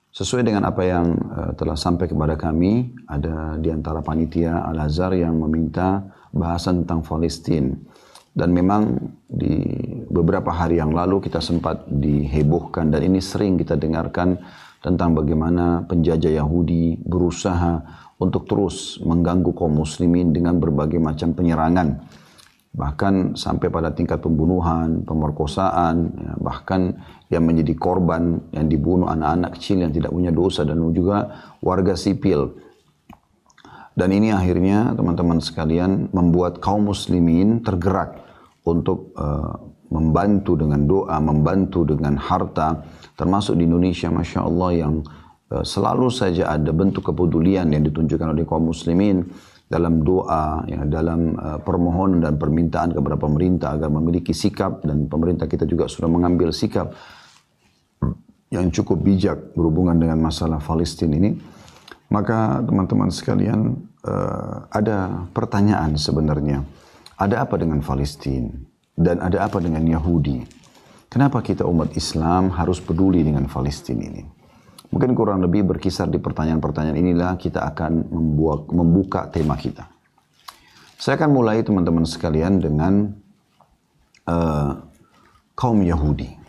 Sesuai dengan apa yang telah sampai kepada kami, ada di antara panitia Al-Azhar yang meminta bahasan tentang Palestina. Dan memang di beberapa hari yang lalu kita sempat dihebohkan dan ini sering kita dengarkan tentang bagaimana penjajah Yahudi berusaha untuk terus mengganggu kaum muslimin dengan berbagai macam penyerangan. Bahkan sampai pada tingkat pembunuhan, pemerkosaan, ya, bahkan yang menjadi korban, yang dibunuh anak-anak kecil yang tidak punya dosa dan juga warga sipil. Dan ini akhirnya teman-teman sekalian membuat kaum muslimin tergerak untuk membantu dengan doa, membantu dengan harta, termasuk di Indonesia Masya Allah yang selalu saja ada bentuk kepedulian yang ditunjukkan oleh kaum muslimin dalam doa, ya, dalam permohonan dan permintaan kepada pemerintah agar memiliki sikap, dan pemerintah kita juga sudah mengambil sikap yang cukup bijak berhubungan dengan masalah Palestina ini. Maka teman-teman sekalian ada pertanyaan sebenarnya, ada apa dengan Palestina dan ada apa dengan Yahudi? Kenapa kita umat Islam harus peduli dengan Palestina ini? Mungkin kurang lebih berkisar di pertanyaan-pertanyaan inilah kita akan membuka tema kita. Saya akan mulai teman-teman sekalian dengan kaum Yahudi.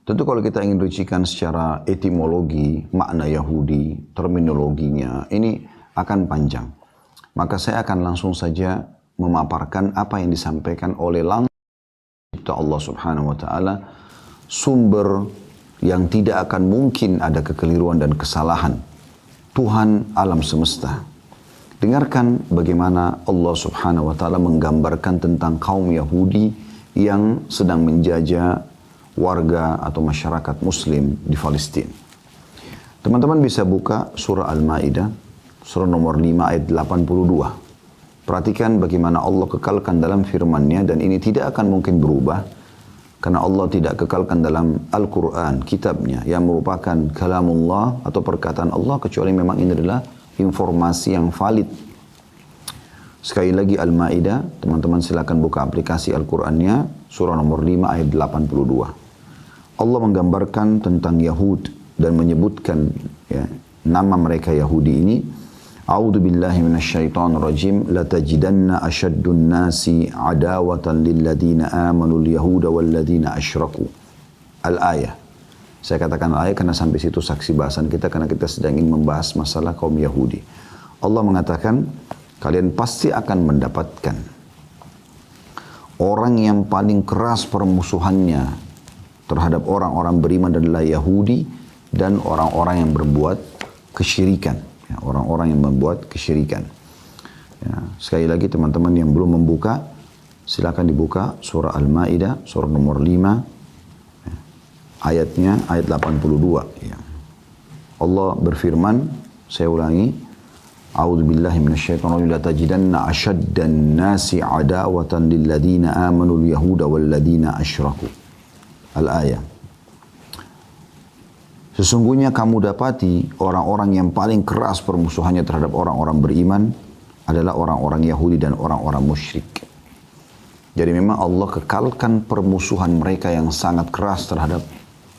Tentu kalau kita ingin rincikan secara etimologi, makna Yahudi, terminologinya, ini akan panjang. Maka saya akan langsung saja memaparkan apa yang disampaikan oleh langsung Allah Subhanahu wa Ta'ala, sumber yang tidak akan mungkin ada kekeliruan dan kesalahan, Tuhan alam semesta. Dengarkan bagaimana Allah Subhanahu wa Ta'ala menggambarkan tentang kaum Yahudi yang sedang menjajah warga atau masyarakat muslim di Palestina. Teman-teman bisa buka surah Al-Maidah, surah nomor 5 ayat 82. Perhatikan bagaimana Allah kekalkan dalam firman-Nya, dan ini tidak akan mungkin berubah karena Allah tidak kekalkan dalam Al-Quran, kitabnya, yang merupakan kalamullah atau perkataan Allah, kecuali memang ini adalah informasi yang valid. Sekali lagi Al-Maidah, teman-teman silakan buka aplikasi Al-Qurannya, surah nomor 5 ayat 82. Allah menggambarkan tentang Yahud dan menyebutkan ya, nama mereka Yahudi ini. A'udzu billahi minasyaitonir rajim, latajidanna ashaddun nasi adawatan lilladina amanu al-yahuda walladina asyraku. Al-ayah. Saya katakan al-ayah karena sampai situ saksi bahasan kita, karena kita sedang ingin membahas masalah kaum Yahudi. Allah mengatakan, kalian pasti akan mendapatkan orang yang paling keras permusuhannya terhadap orang-orang beriman adalah Yahudi dan orang-orang yang berbuat kesyirikan. Orang-orang yang membuat kesyirikan. Ya, sekali lagi teman-teman yang belum membuka, silakan dibuka surah Al-Maidah, surah nomor 5, ya, ayatnya ayat 82. Ya. Allah berfirman, saya ulangi, A'udzu billahi minasyaitonir rajim, la tajidanna ashaddan nasi adawatan lilladina amanu al-yahuda walladina asyraku. Al-ayah. Sesungguhnya kamu dapati orang-orang yang paling keras permusuhannya terhadap orang-orang beriman adalah orang-orang Yahudi dan orang-orang musyrik. Jadi memang Allah kekalkan permusuhan mereka yang sangat keras terhadap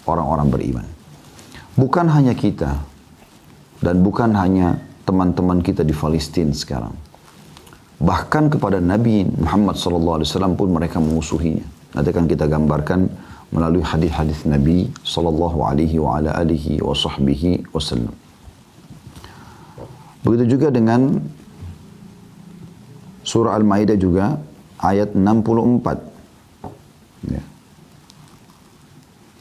orang-orang beriman. Bukan hanya kita dan bukan hanya teman-teman kita di Palestina sekarang. Bahkan kepada Nabi Muhammad SAW pun mereka memusuhinya. Nanti akan kita gambarkan melalui hadis-hadis Nabi sallallahu alaihi wa ala alihi wa sahbihi wasallam. Begitu juga dengan surah Al-Maidah juga ayat 64. Ya.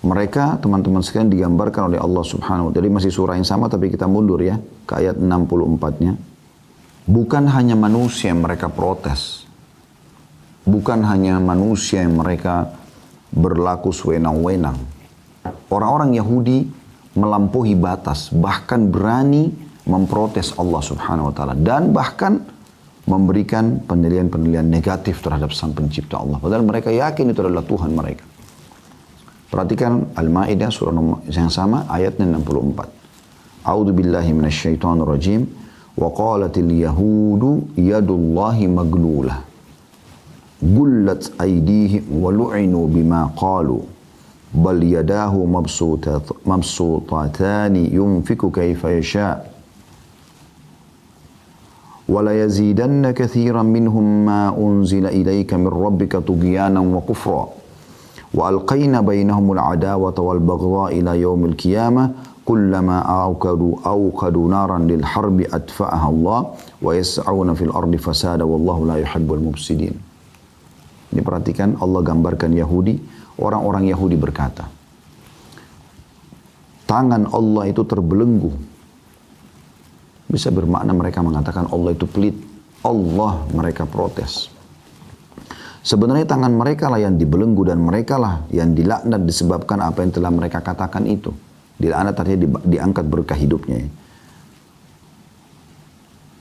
Mereka teman-teman sekalian digambarkan oleh Allah Subhanahu wa Ta'ala. Jadi masih surah yang sama tapi kita mundur ya ke ayat 64-nya. Bukan hanya manusia yang mereka protes. Bukan hanya manusia yang mereka berlaku sewenang-wenang. Orang-orang Yahudi melampaui batas, bahkan berani memprotes Allah Subhanahu wa Ta'ala, dan bahkan memberikan penilaian-penilaian negatif terhadap sang pencipta Allah. Padahal mereka yakin itu adalah Tuhan mereka. Perhatikan Al-Maidah surah yang sama ayatnya 64. A'udzu billahi minasyaitonir rajim. Wa qalatil yahudu yadullahi maglulah. Gullat aydihim wa lu'inu bima qalu bal yadahu mabsutatani yunfiku kaifa yasha' ولا يزيدن كثيرا منهم ما أنزل إليك من ربك طغيانا وكفرا وألقينا بينهم العداوة والبغضاء إلى يوم القيامة كلما أوقدوا نارا للحرب أطفأها الله ويسعون في الأرض فسادا والله لا يحب المفسدين. Ini perhatikan, Allah gambarkan Yahudi, orang-orang Yahudi berkata, tangan Allah itu terbelenggu. Bisa bermakna mereka mengatakan Allah itu pelit. Allah mereka protes. Sebenarnya tangan mereka lah yang dibelenggu dan mereka lah yang dilaknat disebabkan apa yang telah mereka katakan itu. Dilaknat artinya diangkat berkah hidupnya.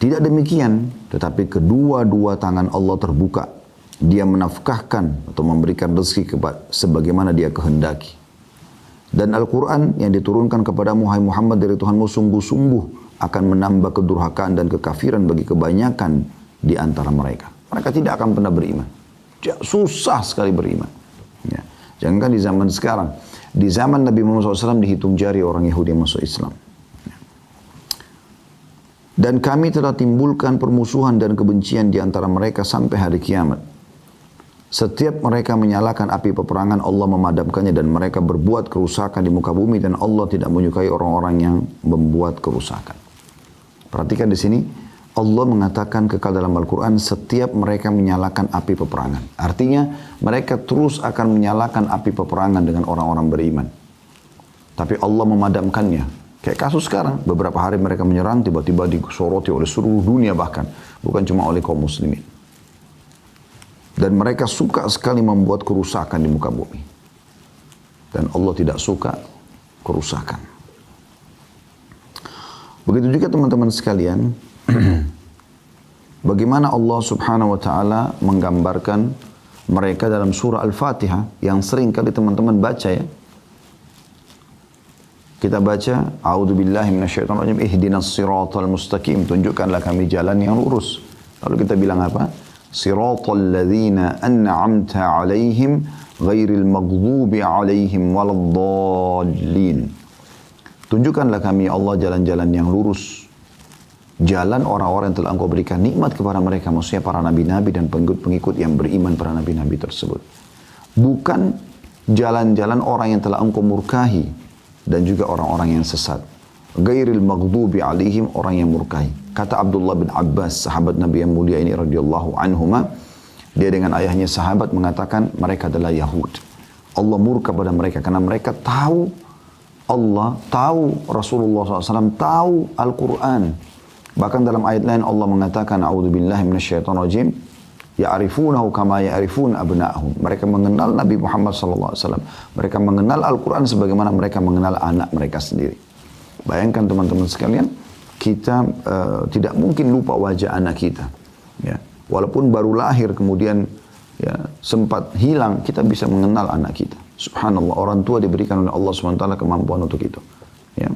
Tidak demikian, tetapi kedua-dua tangan Allah terbuka. Dia menafkahkan atau memberikan rezeki sebagaimana dia kehendaki. Dan Al-Quran yang diturunkan kepada Muhammad dari Tuhanmu sungguh-sungguh akan menambah kedurhakaan dan kekafiran bagi kebanyakan di antara mereka. Mereka tidak akan pernah beriman. Susah sekali beriman. Ya. Jangankan di zaman sekarang. Di zaman Nabi Muhammad SAW dihitung jari orang Yahudi yang masuk Islam. Ya. Dan kami telah timbulkan permusuhan dan kebencian di antara mereka sampai hari kiamat. Setiap mereka menyalakan api peperangan, Allah memadamkannya dan mereka berbuat kerusakan di muka bumi dan Allah tidak menyukai orang-orang yang membuat kerusakan. Perhatikan di sini, Allah mengatakan kekal dalam Al-Quran setiap mereka menyalakan api peperangan. Artinya mereka terus akan menyalakan api peperangan dengan orang-orang beriman. Tapi Allah memadamkannya. Kayak kasus sekarang, beberapa hari mereka menyerang, tiba-tiba disoroti oleh seluruh dunia bahkan. Bukan cuma oleh kaum muslimin. Dan mereka suka sekali membuat kerusakan di muka bumi. Dan Allah tidak suka kerusakan. Begitu juga teman-teman sekalian, bagaimana Allah subhanahu wa ta'ala menggambarkan mereka dalam surah Al-Fatihah yang sering kali teman-teman baca ya. Kita baca, A'udzubillahi minasyaitonirrajim, ihdinas siratal mustaqim, tunjukkanlah kami jalan yang lurus. Lalu kita bilang apa? Siratal ladzina an'amta alaihim ghairil maghdubi alaihim waladdallin. Tunjukkanlah kami Allah jalan-jalan yang lurus. Jalan orang-orang yang telah engkau berikan nikmat kepada mereka. Maksudnya para nabi-nabi dan pengikut-pengikut yang beriman para nabi-nabi tersebut. Bukan jalan-jalan orang yang telah engkau murkahi. Dan juga orang-orang yang sesat. Ghairil maghdubi alaihim, orang yang murkahi. Kata Abdullah bin Abbas, sahabat Nabi yang mulia ini radhiyallahu anhuma. Dia dengan ayahnya sahabat mengatakan mereka adalah Yahud. Allah murka pada mereka karena mereka tahu Allah, tahu Rasulullah SAW, tahu Al-Quran. Bahkan dalam ayat lain Allah mengatakan, A'udzubillahi minasyaitonirrajim, ya'rifunahu kama ya'rifun abna'ahum. Mereka mengenal Nabi Muhammad SAW. Mereka mengenal Al-Quran sebagaimana mereka mengenal anak mereka sendiri. Bayangkan teman-teman sekalian, kita tidak mungkin lupa wajah anak kita. Ya. Walaupun baru lahir kemudian ya, sempat hilang, kita bisa mengenal anak kita. Subhanallah, orang tua diberikan oleh Allah SWT kemampuan untuk itu. Ya.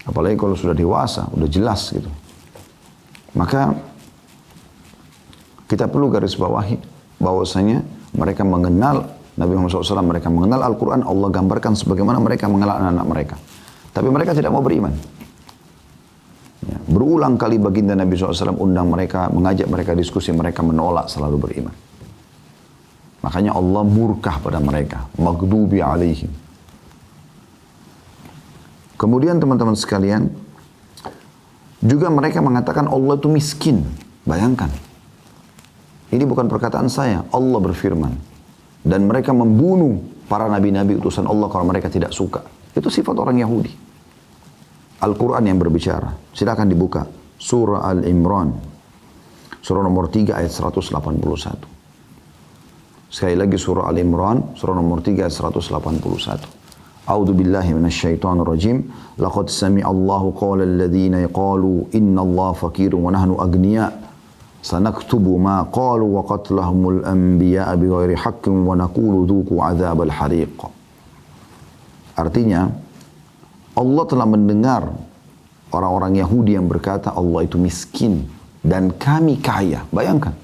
Apalagi kalau sudah dewasa, sudah jelas gitu. Maka kita perlu garis bawahi bahwasanya mereka mengenal Nabi Muhammad SAW, mereka mengenal Al-Quran, Allah gambarkan sebagaimana mereka mengenal anak-anak mereka. Tapi mereka tidak mau beriman. Ya. Berulang kali baginda Nabi SAW undang mereka, mengajak mereka diskusi, mereka menolak selalu beriman. Makanya Allah murkah pada mereka. Maghdubi alaihim. Kemudian teman-teman sekalian, juga mereka mengatakan Allah itu miskin. Bayangkan. Ini bukan perkataan saya. Allah berfirman. Dan mereka membunuh para nabi-nabi utusan Allah kalau mereka tidak suka. Itu sifat orang Yahudi. Al-Quran yang berbicara. Silakan dibuka. Surah Al-Imran. Surah nomor 3 ayat 181. Sekali lagi surah Al-Imran, surah nomor 3 ayat 181. A'udzu billahi minasyaitonir rajim. Laqad sami'allahu qawla alladhina qalu innallaha faqirun wa nahnu aghnia. Sanaktubu ma qalu wa qatlahumul anbiya'a bighairi haqqin wa naqulu dhuqu 'adzabal hariq. Artinya, Allah telah mendengar orang-orang Yahudi yang berkata Allah itu miskin dan kami kaya. Bayangkan.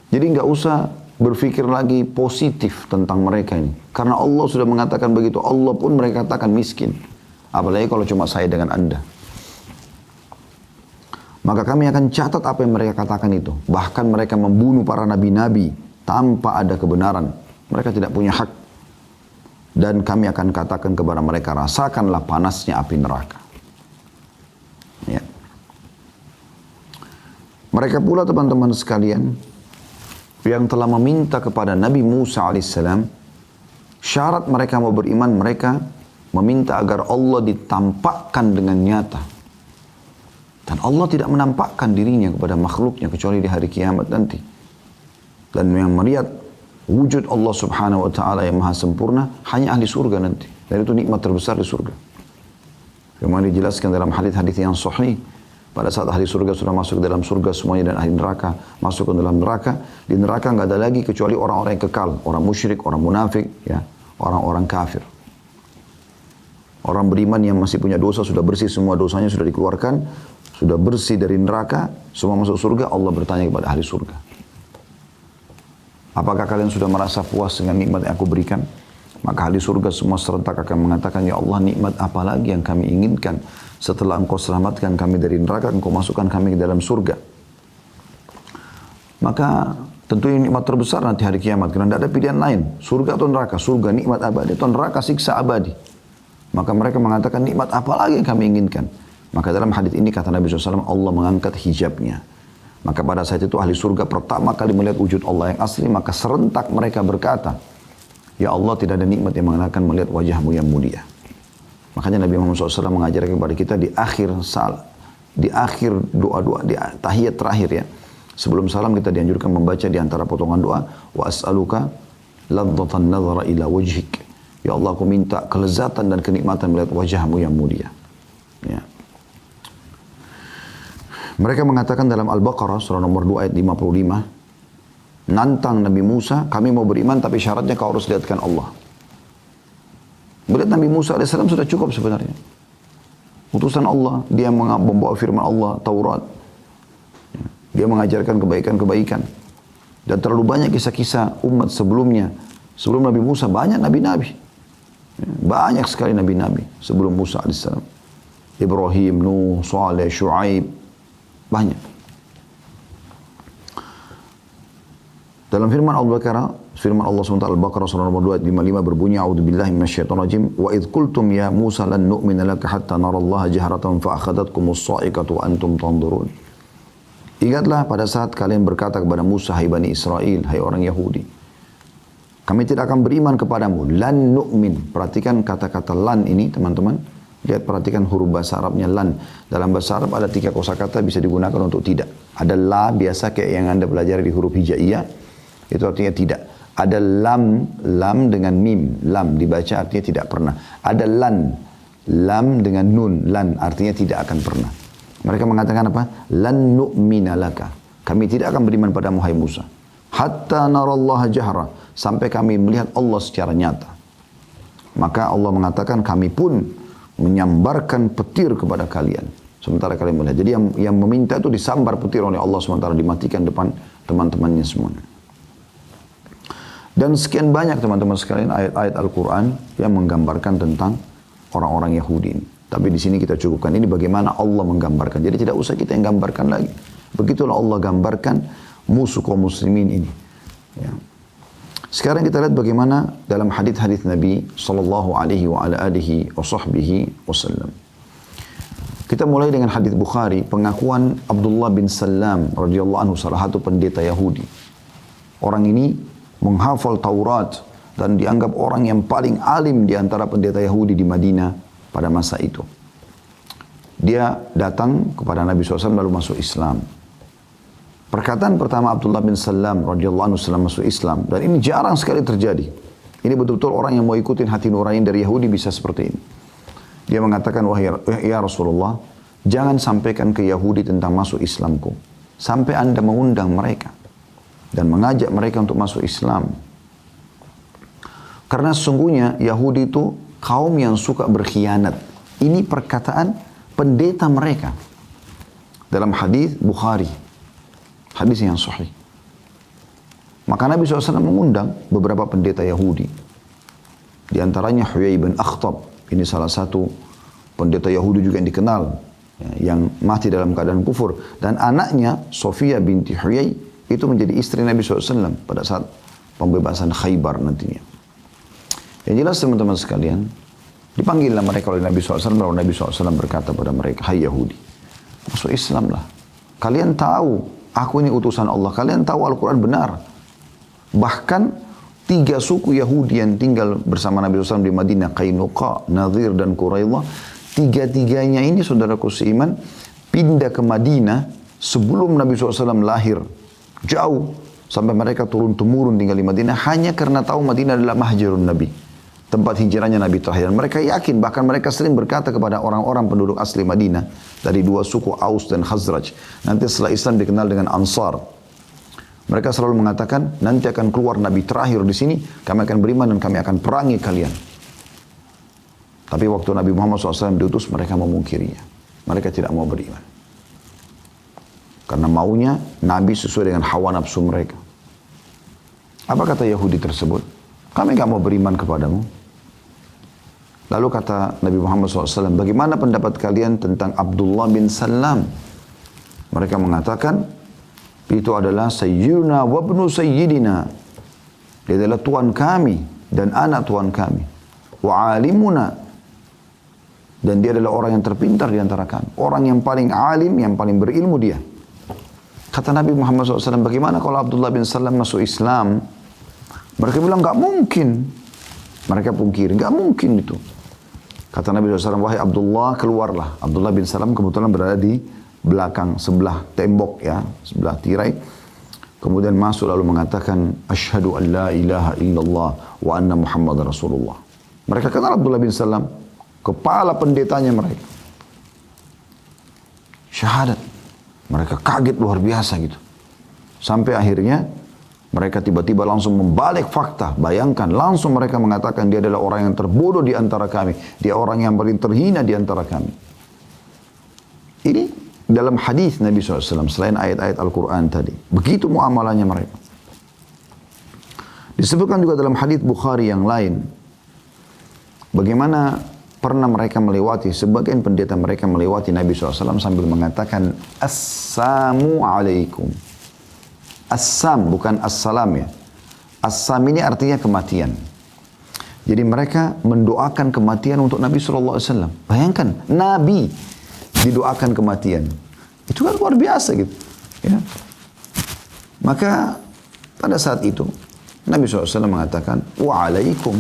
Jadi nggak usah berpikir lagi positif tentang mereka ini. Karena Allah sudah mengatakan begitu. Allah pun mereka katakan miskin. Apalagi kalau cuma saya dengan Anda. Maka kami akan catat apa yang mereka katakan itu. Bahkan mereka membunuh para nabi-nabi tanpa ada kebenaran. Mereka tidak punya hak. Dan kami akan katakan kepada mereka, rasakanlah panasnya api neraka. Ya. Mereka pula teman-teman sekalian, yang telah meminta kepada Nabi Musa alaihissalam, syarat mereka mau beriman, mereka meminta agar Allah ditampakkan dengan nyata. Dan Allah tidak menampakkan dirinya kepada makhluknya kecuali di hari kiamat nanti. Dan yang melihat wujud Allah subhanahu wa ta'ala yang maha sempurna hanya ahli surga nanti. Dan itu nikmat terbesar di surga. Memang dijelaskan dalam hadis-hadis yang sahih. Pada saat ahli surga sudah masuk ke dalam surga semuanya, dan ahli neraka masuk ke dalam neraka. Di neraka nggak ada lagi kecuali orang-orang yang kekal. Orang musyrik, orang munafik, ya, orang-orang kafir. Orang beriman yang masih punya dosa sudah bersih, semua dosanya sudah dikeluarkan. Sudah bersih dari neraka, semua masuk surga. Allah bertanya kepada ahli surga, apakah kalian sudah merasa puas dengan nikmat yang aku berikan? Maka ahli surga semua serentak akan mengatakan, ya Allah, nikmat apa lagi yang kami inginkan? Setelah engkau selamatkan kami dari neraka, engkau masukkan kami ke dalam surga. Maka tentu ini nikmat terbesar nanti hari kiamat. Karena tidak ada pilihan lain. Surga atau neraka. Surga nikmat abadi, atau neraka siksa abadi. Maka mereka mengatakan, nikmat apa lagi yang kami inginkan? Maka dalam hadis ini kata Nabi SAW, Allah mengangkat hijabnya. Maka pada saat itu ahli surga pertama kali melihat wujud Allah yang asli, maka serentak mereka berkata, ya Allah, tidak ada nikmat yang mengenakan melihat wajahmu yang mulia. Makanya Nabi Muhammad SAW mengajarkan kepada kita di akhir doa-doa, di tahiyat terakhir ya. Sebelum salam kita dianjurkan membaca di antara potongan doa, wa as'aluka ladzatan nazara ila wajhik. Ya Allah, aku minta kelezatan dan kenikmatan melihat wajahmu yang mulia. Ya. Mereka mengatakan dalam Al-Baqarah surah nomor 2 ayat 55, nantang Nabi Musa, kami mau beriman tapi syaratnya kau harus lihatkan Allah. Melihat Nabi Musa AS sudah cukup sebenarnya. Utusan Allah, dia membawa firman Allah, Taurat. Dia mengajarkan kebaikan-kebaikan. Dan terlalu banyak kisah-kisah umat sebelumnya. Sebelum Nabi Musa banyak nabi-nabi. Banyak sekali nabi-nabi sebelum Musa AS. Ibrahim, Nuh, Saleh, Shu'aib. Banyak. Dalam firman Al-Baqarah, firman Allah SWT Al-Baqarah surah nomor 2 ayat 55 berbunyi, a'udzubillahi minasyaitonirrajim, wa idh qultum ya Musa lan nu'mina laka hatta narallaha jahratan fa akhadhatkumus sa'iqatu wa antum tanzurun. Ingatlah pada saat kalian berkata kepada Musa, hai Bani Israel, hai orang Yahudi, kami tidak akan beriman kepadamu, lan nu'min. Perhatikan kata-kata lan ini teman-teman. Lihat, perhatikan huruf bahasa Arabnya lan. Dalam bahasa Arab ada 3 kosakata bisa digunakan untuk tidak. Ada la biasa kayak yang Anda pelajari di huruf hijaiyah. Itu artinya tidak. Ada lam, lam dengan mim. Lam dibaca artinya tidak pernah. Ada lan, lam dengan nun. Lan artinya tidak akan pernah. Mereka mengatakan apa? Lan nu'mina laka. Kami tidak akan beriman padamu hai Musa. Hatta narallaha jahra. Sampai kami melihat Allah secara nyata. Maka Allah mengatakan kami pun menyambarkan petir kepada kalian. Sementara kalian melihat. Jadi yang meminta itu disambar petir oleh Allah SWT. Dimatikan depan teman-temannya semua. Dan sekian banyak teman-teman sekalian ayat-ayat Al-Quran yang menggambarkan tentang orang-orang Yahudi ini. Tapi di sini kita cukupkan. Ini bagaimana Allah menggambarkan. Jadi tidak usah kita yang gambarkan lagi. Begitulah Allah gambarkan musuh kaum muslimin ini. Ya. Sekarang kita lihat bagaimana dalam hadis-hadis Nabi sallallahu alaihi wa ala alihi wa sahbihi wasallam. Kita mulai dengan hadis Bukhari, pengakuan Abdullah bin Salam radhiyallahu anhu, salah satu pendeta Yahudi. Orang ini menghafal Taurat dan dianggap orang yang paling alim di antara pendeta Yahudi di Madinah pada masa itu. Dia datang kepada Nabi SAW lalu masuk Islam. Perkataan pertama Abdullah bin Salam radhiyallahu anhu setelah masuk Islam, dan ini jarang sekali terjadi. Ini betul-betul orang yang mau ikutin hati nurani dari Yahudi bisa seperti ini. Dia mengatakan, wahai ya Rasulullah, jangan sampaikan ke Yahudi tentang masuk Islamku sampai Anda mengundang mereka dan mengajak mereka untuk masuk Islam. Karena sesungguhnya Yahudi itu kaum yang suka berkhianat. Ini perkataan pendeta mereka dalam hadis Bukhari. Hadis yang sahih. Maka Nabi SAW mengundang beberapa pendeta Yahudi. Di antaranya Huyai bin Akhtab. Ini salah satu pendeta Yahudi juga yang dikenal, ya, yang mati dalam keadaan kufur. Dan anaknya, Sofia binti Huyai, itu menjadi istri Nabi SAW pada saat pembebasan Khaybar nantinya. Yang jelas teman-teman sekalian, dipanggillah mereka oleh Nabi SAW, lalu Nabi SAW berkata pada mereka, hai Yahudi, masuk Islam lah. Kalian tahu, aku ini utusan Allah. Kalian tahu Al-Quran benar. Bahkan 3 suku Yahudi yang tinggal bersama Nabi SAW di Madinah, Qainuqa, Nadhir, dan Quraidah, 3-tiganya ini saudaraku seiman, pindah ke Madinah sebelum Nabi SAW lahir. Jauh, sampai mereka turun-temurun tinggal di Madinah, hanya karena tahu Madinah adalah mahjarun Nabi, tempat hijrahnya Nabi terakhir. Dan mereka yakin, bahkan mereka sering berkata kepada orang-orang penduduk asli Madinah, dari 2 suku Aus dan Khazraj, nanti setelah Islam dikenal dengan Ansar. Mereka selalu mengatakan, nanti akan keluar Nabi terakhir di sini, kami akan beriman dan kami akan perangi kalian. Tapi waktu Nabi Muhammad SAW diutus, mereka memungkirinya. Mereka tidak mau beriman. Karena maunya Nabi sesuai dengan hawa nafsu mereka. Apa kata Yahudi tersebut? Kami nggak mau beriman kepadamu. Lalu kata Nabi Muhammad SAW, bagaimana pendapat kalian tentang Abdullah bin Salam? Mereka mengatakan, itu adalah Sayyidina wa ibnu Sayyidina. Dia adalah Tuhan kami dan anak Tuhan kami. Wa alimuna. Dan dia adalah orang yang terpintar di antara kami. Orang yang paling alim, yang paling berilmu dia. Kata Nabi Muhammad SAW, bagaimana kalau Abdullah bin Salam masuk Islam? Mereka bilang, nggak mungkin. Mereka pungkiri, nggak mungkin itu. Kata Nabi SAW, wahai Abdullah, keluarlah. Abdullah bin Salam kebetulan berada di belakang, sebelah tembok ya, sebelah tirai. Kemudian masuk lalu mengatakan, Asyhadu an la ilaha illallah wa anna Muhammad Rasulullah. Mereka kenal Abdullah bin Salam, kepala pendetanya mereka. Syahadat. Mereka kaget luar biasa gitu. Sampai akhirnya mereka tiba-tiba langsung membalik fakta. Bayangkan, langsung mereka mengatakan dia adalah orang yang terbodoh di antara kami. Dia orang yang paling terhina di antara kami. Ini dalam hadis Nabi SAW, selain ayat-ayat Al-Quran tadi. Begitu muamalahnya mereka. Disebutkan juga dalam hadis Bukhari yang lain, bagaimana pernah mereka melewati, sebagian pendeta mereka melewati Nabi SAW sambil mengatakan, Assalamu alaikum. Assam, bukan assalam ya. Assam ini artinya kematian. Jadi mereka mendoakan kematian untuk Nabi SAW. Bayangkan, Nabi didoakan kematian. Itu kan luar biasa gitu. Ya. Maka pada saat itu Nabi SAW mengatakan wa'alaikum,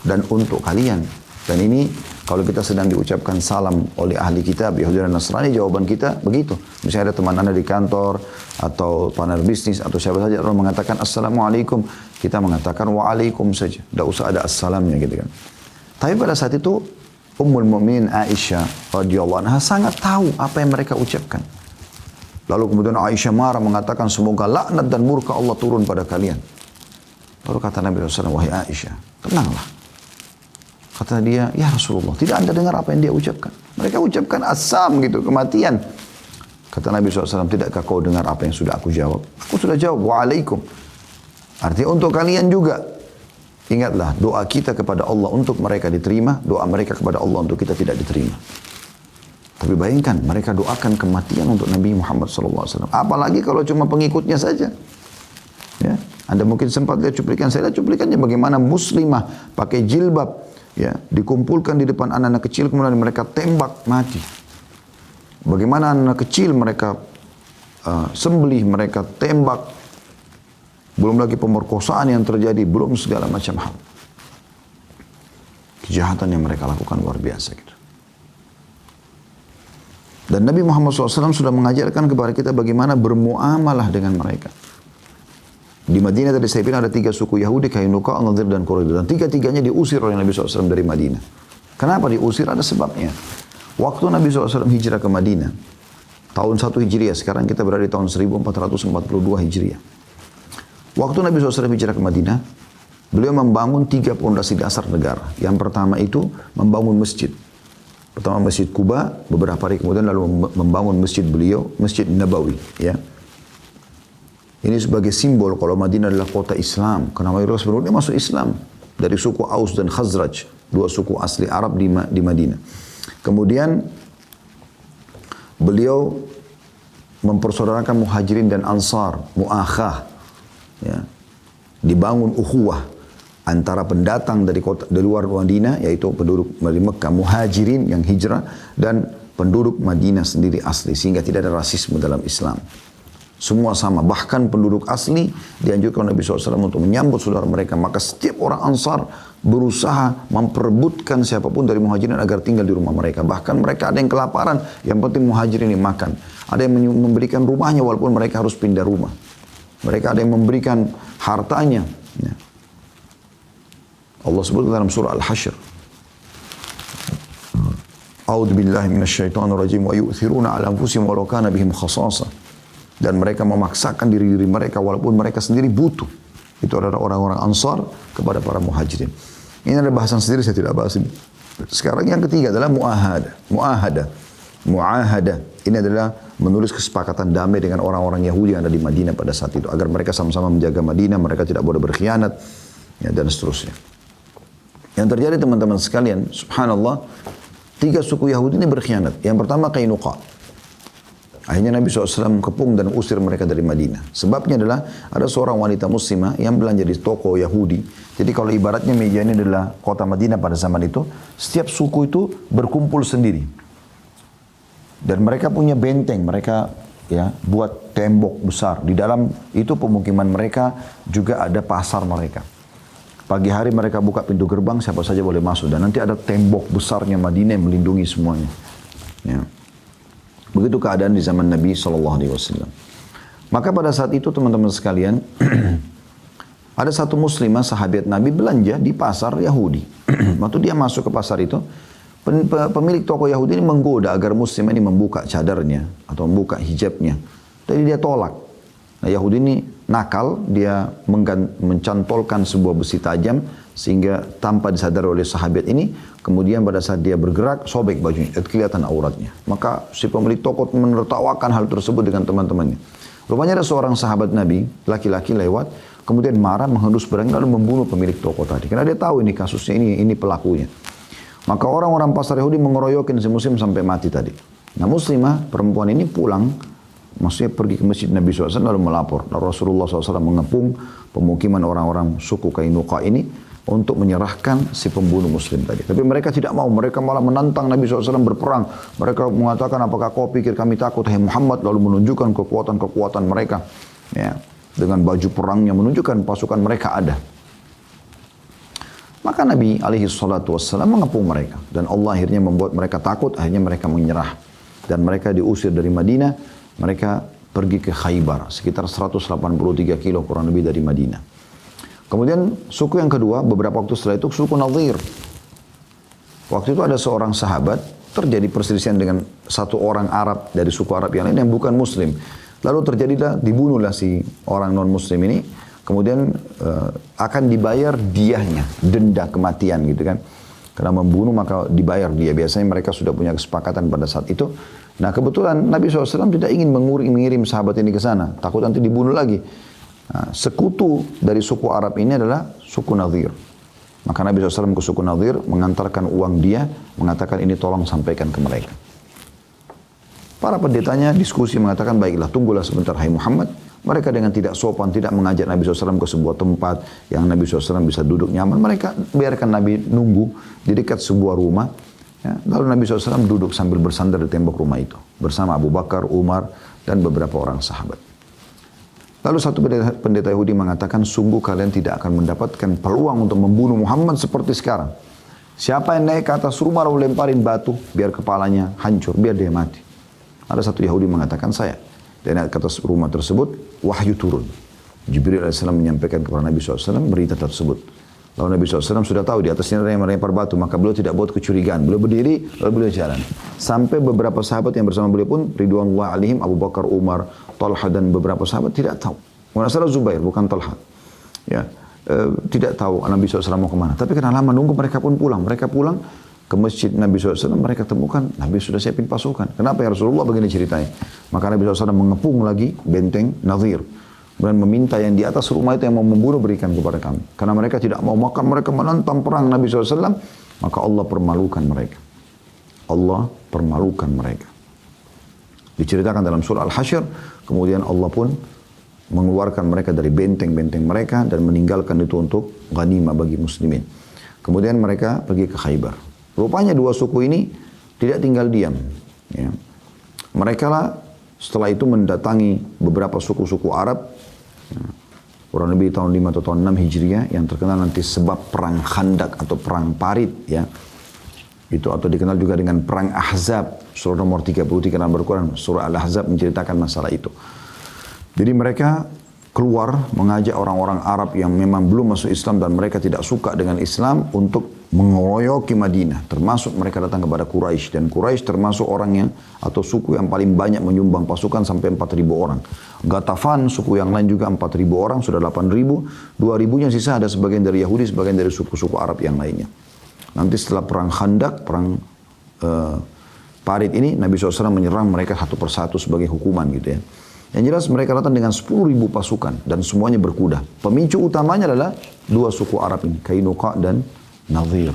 dan untuk kalian. Dan ini kalau kita sedang diucapkan salam oleh ahli kitab Yahudi dan Nasrani, jawaban kita begitu. Misalnya ada teman anda di kantor atau partner bisnis atau siapa saja orang mengatakan assalamualaikum, kita mengatakan wa'alaikum saja. Tidak usah ada assalamnya gitu kan. Tapi pada saat itu Ummul Mu'minin Aisyah radhiyallahu anha sangat tahu apa yang mereka ucapkan. Lalu kemudian Aisyah marah mengatakan semoga laknat dan murka Allah turun pada kalian. Lalu kata Nabi SAW, wahai Aisyah, tenanglah. Kata dia, ya Rasulullah, tidak anda dengar apa yang dia ucapkan? Mereka ucapkan asam gitu, kematian. Kata Nabi SAW, tidakkah kau dengar apa yang sudah aku jawab? Aku sudah jawab, wa'alaikum. Artinya untuk kalian juga. Ingatlah, doa kita kepada Allah untuk mereka diterima, doa mereka kepada Allah untuk kita tidak diterima. Tapi bayangkan, mereka doakan kematian untuk Nabi Muhammad SAW. Apalagi kalau cuma pengikutnya saja. Ya, anda mungkin sempat lihat cuplikan, saya lihat cuplikannya bagaimana muslimah pakai jilbab, ya, dikumpulkan di depan anak-anak kecil, kemudian mereka tembak mati. Bagaimana anak kecil mereka sembelih, mereka tembak. Belum lagi pemerkosaan yang terjadi, belum segala macam hal. Kejahatan yang mereka lakukan luar biasa gitu. Dan Nabi Muhammad SAW sudah mengajarkan kepada kita bagaimana bermuamalah dengan mereka. Di Madinah tadi saya bilang ada 3 suku Yahudi, Qainuqa, Nadhir, dan Quraidah. Dan 3-tiganya diusir oleh Nabi SAW dari Madinah. Kenapa diusir? Ada sebabnya. Waktu Nabi SAW hijrah ke Madinah, tahun 1 Hijriah, sekarang kita berada di tahun 1442 Hijriah. Waktu Nabi SAW hijrah ke Madinah, beliau membangun 3 pondasi dasar negara. Yang pertama itu membangun masjid. Pertama Masjid Quba, beberapa hari kemudian lalu membangun masjid beliau, Masjid Nabawi. Ya. Ini sebagai simbol kalau Madinah adalah kota Islam. Karena mayoritas penduduknya masuk Islam. Dari suku Aus dan Khazraj. Dua suku asli Arab di Madinah. Kemudian beliau mempersaudarakan muhajirin dan ansar. Mu'akhah. Ya. Dibangun ukhuwah antara pendatang dari luar Madinah, yaitu penduduk dari Mekah, muhajirin yang hijrah, dan penduduk Madinah sendiri asli. Sehingga tidak ada rasisme dalam Islam. Semua sama. Bahkan penduduk asli dianjurkan Nabi SAW untuk menyambut saudara mereka. Maka setiap orang Ansar berusaha memperebutkan siapapun dari muhajirin agar tinggal di rumah mereka. Bahkan mereka ada yang kelaparan, yang penting muhajirin ini makan. Ada yang memberikan rumahnya walaupun mereka harus pindah rumah. Mereka ada yang memberikan hartanya. Ya. Allah sebut dalam surah Al-Hashr. A'udzu billahi minasyaitonir rajim wa yu'thiruna 'ala anfusihim walau kana bihim khasasah. Dan mereka memaksakan diri mereka walaupun mereka sendiri butuh. Itu adalah orang-orang Ansar kepada para muhajirin. Ini adalah bahasan sendiri, saya tidak bahas ini. Sekarang yang ketiga adalah mu'ahadah. Ini adalah menulis kesepakatan damai dengan orang-orang Yahudi yang ada di Madinah pada saat itu. Agar mereka sama-sama menjaga Madinah, mereka tidak boleh berkhianat, ya, dan seterusnya. Yang terjadi teman-teman sekalian, subhanallah, 3 suku Yahudi ini berkhianat. Yang pertama Qainuqa. Akhirnya Nabi SAW kepung dan usir mereka dari Madinah. Sebabnya adalah ada seorang wanita muslimah yang belanja di toko Yahudi. Jadi kalau ibaratnya meja ini adalah kota Madinah pada zaman itu, setiap suku itu berkumpul sendiri. Dan mereka punya benteng, mereka ya buat tembok besar. Di dalam itu pemukiman mereka juga ada pasar mereka. Pagi hari mereka buka pintu gerbang, siapa saja boleh masuk. Dan nanti ada tembok besarnya Madinah yang melindungi semuanya. Ya. Begitu keadaan di zaman Nabi SAW. Maka pada saat itu teman-teman sekalian, ada satu muslimah sahabat Nabi belanja di pasar Yahudi. Waktu dia masuk ke pasar itu, pemilik toko Yahudi ini menggoda agar muslimah ini membuka cadarnya atau membuka hijabnya. Jadi dia tolak. Nah Yahudi ini nakal, dia mencantolkan sebuah besi tajam sehingga tanpa disadari oleh sahabat ini, kemudian pada saat dia bergerak sobek bajunya, kelihatan auratnya. Maka si pemilik toko menertawakan hal tersebut dengan teman-temannya. Rupanya ada seorang sahabat Nabi, laki-laki lewat, kemudian marah, menghendus pedang lalu membunuh pemilik toko tadi. Karena dia tahu ini kasusnya, ini pelakunya. Maka orang-orang pasar Yahudi mengeroyokin si muslim sampai mati tadi. Nah muslimah, perempuan ini pulang, maksudnya pergi ke masjid Nabi SAW lalu melapor. Lalu Rasulullah SAW mengepung pemukiman orang-orang suku Qainuqa ini untuk menyerahkan si pembunuh muslim tadi. Tapi mereka tidak mau, mereka malah menantang Nabi SAW berperang. Mereka mengatakan, apakah kau pikir kami takut, hai Muhammad, lalu menunjukkan kekuatan-kekuatan mereka. Ya, dengan baju perangnya menunjukkan pasukan mereka ada. Maka Nabi SAW mengepung mereka. Dan Allah akhirnya membuat mereka takut, akhirnya mereka menyerah. Dan mereka diusir dari Madinah, mereka pergi ke Khaybar, sekitar 183 kilo kurang lebih dari Madinah. Kemudian suku yang kedua, beberapa waktu setelah itu suku Nadhir. Waktu itu ada seorang sahabat, terjadi perselisihan dengan satu orang Arab dari suku Arab yang lain yang bukan Muslim. Lalu terjadilah, dibunuhlah si orang non-Muslim ini. Kemudian akan dibayar diahnya, denda kematian gitu kan. Karena membunuh maka dibayar dia. Biasanya mereka sudah punya kesepakatan pada saat itu. Nah kebetulan Nabi SAW tidak ingin mengirim sahabat ini ke sana. Takut nanti dibunuh lagi. Nah, sekutu dari suku Arab ini adalah suku Nadhir. Maka Nabi SAW ke suku Nadhir, mengantarkan uang dia, mengatakan ini tolong sampaikan ke mereka. Para pendetanya diskusi mengatakan, baiklah tunggulah sebentar hai Muhammad. Mereka dengan tidak sopan, tidak mengajak Nabi SAW ke sebuah tempat yang Nabi SAW bisa duduk nyaman. Mereka biarkan Nabi nunggu di dekat sebuah rumah. Ya, lalu Nabi SAW duduk sambil bersandar di tembok rumah itu. Bersama Abu Bakar, Umar, dan beberapa orang sahabat. Lalu satu pendeta Yahudi mengatakan, sungguh kalian tidak akan mendapatkan peluang untuk membunuh Muhammad seperti sekarang. Siapa yang naik ke atas rumah lalu lemparin batu, biar kepalanya hancur, biar dia mati. Ada satu Yahudi mengatakan, saya. Dan naik ke atas rumah tersebut, wahyu turun. Jibril AS menyampaikan kepada Nabi SAW berita tersebut. Lalu Nabi SAW sudah tahu di atasnya ada yang melempar batu, maka beliau tidak buat kecurigaan. Beliau berdiri, lalu beliau jalan. Sampai beberapa sahabat yang bersama beliau pun, Ridwanullah alaihim, Abu Bakar, Umar, Talha dan beberapa sahabat tidak tahu. Masalah Zubair, bukan Talha. Ya, tidak tahu Nabi SAW mau kemana. Tapi karena lama nunggu mereka pun pulang. Mereka pulang ke masjid Nabi SAW, mereka temukan Nabi sudah siapin pasukan. Kenapa ya Rasulullah begini ceritanya? Maka Nabi SAW mengepung lagi benteng Nadhir. dan meminta yang di atas rumah itu yang mau membunuh berikan kepada kami. Karena mereka tidak mau makan, mereka menentang perang Nabi SAW, maka Allah permalukan mereka. Allah permalukan mereka. Diceritakan dalam surah Al-Hasyr, kemudian Allah pun mengeluarkan mereka dari benteng-benteng mereka dan meninggalkan itu untuk ghanimah bagi muslimin. Kemudian mereka pergi ke Khaybar. Rupanya dua suku ini tidak tinggal diam. Ya. Mereka lah setelah itu mendatangi beberapa suku-suku Arab, kurang lebih tahun 5 atau tahun 6 Hijriah, yang terkenal nanti sebab perang Khandak atau perang Parit, ya. Itu atau dikenal juga dengan perang Ahzab. Surah nomor 33 dalam Al-Quran, surah Al-Ahzab menceritakan masalah itu. Jadi mereka keluar mengajak orang-orang Arab yang memang belum masuk Islam dan mereka tidak suka dengan Islam untuk mengeroyoki Madinah. Termasuk mereka datang kepada Quraisy, dan Quraisy termasuk orang yang atau suku yang paling banyak menyumbang pasukan sampai 4.000 orang. Ghatafan, suku yang lain juga 4.000 orang, sudah 8.000. 2.000-nya sisa ada sebagian dari Yahudi, sebagian dari suku-suku Arab yang lainnya. Nanti setelah perang Khandak, perang Parit ini, Nabi SAW menyerang mereka satu persatu sebagai hukuman gitu ya. Yang jelas mereka datang dengan 10.000 pasukan dan semuanya berkuda. Pemicu utamanya adalah dua suku Arab ini, Qainuqa dan Nadhir.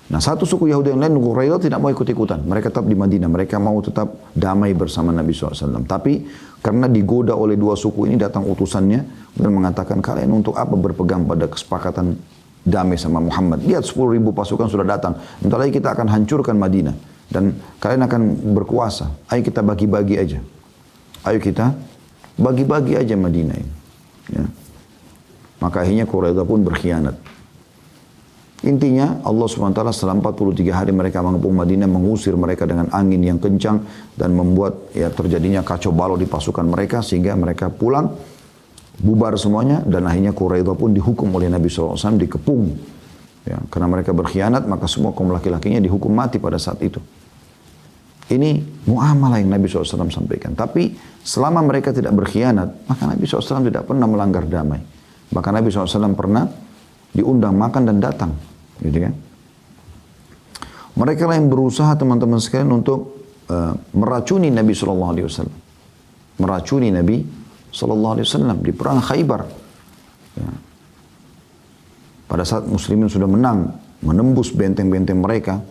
Nah, satu suku Yahudi yang lain, Quraidah, tidak mau ikut-ikutan. Mereka tetap di Madinah, mereka mau tetap damai bersama Nabi SAW. Tapi karena digoda oleh dua suku ini, datang utusannya dan mengatakan, kalian untuk apa berpegang pada kesepakatan damai sama Muhammad? Lihat 10.000 pasukan sudah datang. Bentar lagi kita akan hancurkan Madinah dan kalian akan berkuasa. Ayo kita bagi-bagi aja. Ayo kita bagi-bagi aja Madinah ini. Ya. Maka akhirnya Quraidah pun berkhianat. Intinya Allah SWT setelah 43 hari mereka mengepung Madinah, mengusir mereka dengan angin yang kencang dan membuat ya terjadinya kacau balau di pasukan mereka sehingga mereka pulang, bubar semuanya, dan akhirnya Quraidah pun dihukum oleh Nabi SAW, dikepung. Ya, karena mereka berkhianat, maka semua kaum laki-lakinya dihukum mati pada saat itu. Ini muamalah yang Nabi SAW sampaikan. Tapi selama mereka tidak berkhianat, maka Nabi SAW tidak pernah melanggar damai. Bahkan Nabi SAW pernah diundang makan dan datang. Gitu kan? Mereka lah yang berusaha teman-teman sekalian untuk meracuni Nabi SAW. Meracuni Nabi SAW di perang Khaybar. Ya. Pada saat muslimin sudah menang, menembus benteng-benteng mereka,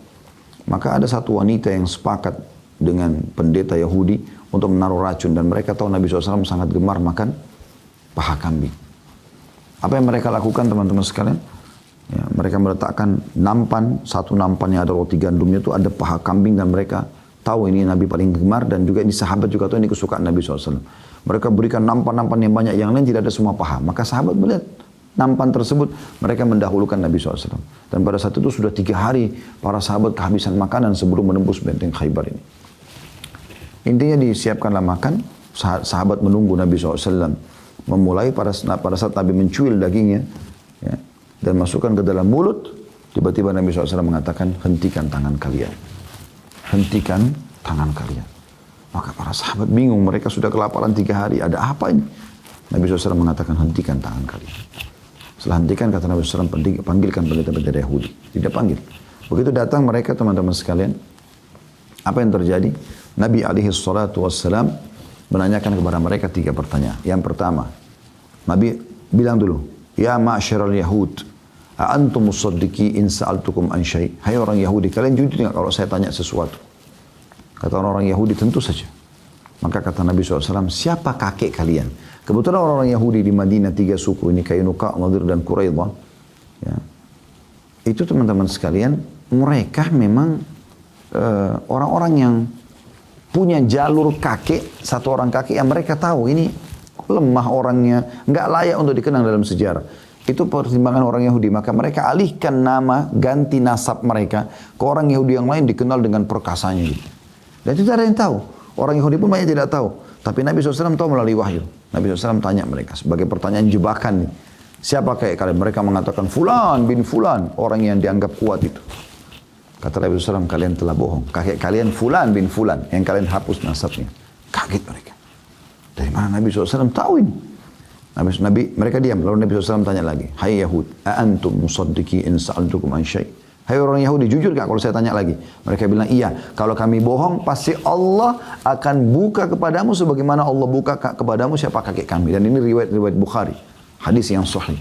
maka ada satu wanita yang sepakat dengan pendeta Yahudi untuk menaruh racun. Dan mereka tahu Nabi SAW sangat gemar makan paha kambing. Apa yang mereka lakukan teman-teman sekalian? Ya, mereka meletakkan nampan, satu nampan yang ada roti gandumnya itu ada paha kambing, dan mereka tahu ini Nabi paling gemar, dan juga ini sahabat juga tahu ini kesukaan Nabi SAW. Mereka berikan nampan-nampan yang banyak, yang lain tidak ada semua paha. Maka sahabat melihat nampan tersebut, mereka mendahulukan Nabi SAW. Dan pada saat itu sudah 3 hari para sahabat kehabisan makanan sebelum menembus benteng Khaybar ini. Intinya disiapkanlah makan, sahabat menunggu Nabi SAW. Memulai pada saat Nabi mencuil dagingnya, ya, dan masukkan ke dalam mulut, tiba-tiba Nabi SAW mengatakan, hentikan tangan kalian. Hentikan tangan kalian. Maka para sahabat bingung, mereka sudah kelaparan 3 hari, ada apa ini? Nabi SAW mengatakan, hentikan tangan kalian. Setelah hentikan, kata Nabi SAW, panggilkan pendeta-pendeta Yahudi. Tidak panggil. Begitu datang mereka, teman-teman sekalian, apa yang terjadi? Nabi SAW menanyakan kepada mereka 3 pertanyaan. Yang pertama, Nabi bilang dulu, ya ma'asyiral Yahud, antum musaddiqi in sa'altukum an syai'. Hai orang Yahudi, kalian jujur enggak kalau saya tanya sesuatu? Kata orang-orang Yahudi, tentu saja. Maka kata Nabi SAW, siapa kakek kalian? Kebetulan orang-orang Yahudi di Madinah 3 suku ini, Qainuqa, Nadhir, dan Quraidah. Ya. Itu teman-teman sekalian, mereka memang orang-orang yang punya jalur kakek, satu orang kakek yang mereka tahu ini lemah orangnya, nggak layak untuk dikenang dalam sejarah. Itu pertimbangan orang Yahudi. Maka mereka alihkan nama, ganti nasab mereka ke orang Yahudi yang lain dikenal dengan perkasanya gitu. Dan tidak ada yang tahu. Orang Yahudi pun banyak tidak tahu. Tapi Nabi SAW tahu melalui wahyu. Nabi SAW tanya mereka sebagai pertanyaan jebakan nih. Siapa kayak kalian? Mereka mengatakan Fulan bin Fulan, orang yang dianggap kuat itu. Kata Nabi SAW, kalian telah bohong. Kakek kalian Fulan bin Fulan, yang kalian hapus nasabnya. Kaget mereka. Dari mana Nabi SAW tahu ini? Mereka diam. Lalu Nabi SAW tanya lagi, hai Yahud, antum musaddiqi in sa'altukum an syai'. Hai orang Yahudi, jujur gak kalau saya tanya lagi? Mereka bilang, iya. Kalau kami bohong, pasti Allah akan buka kepadamu sebagaimana Allah buka kepadamu siapa kakek kami. Dan ini riwayat Bukhari. Hadis yang sahih.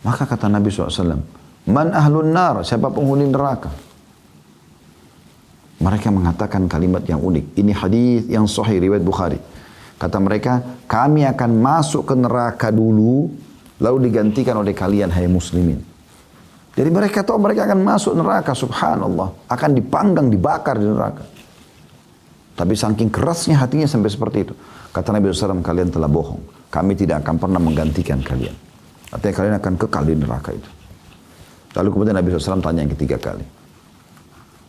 Maka kata Nabi SAW, Man ahlun nar, siapa penghuni neraka? Mereka mengatakan kalimat yang unik. Ini hadis yang sahih, riwayat Bukhari. Kata mereka, kami akan masuk ke neraka dulu, lalu digantikan oleh kalian, hai muslimin. Jadi mereka tahu mereka akan masuk neraka, subhanallah. Akan dipanggang, dibakar di neraka. Tapi saking kerasnya hatinya sampai seperti itu. Kata Nabi SAW, kalian telah bohong. Kami tidak akan pernah menggantikan kalian. Artinya kalian akan kekal di neraka itu. Lalu kemudian Nabi SAW tanya yang ketiga kali.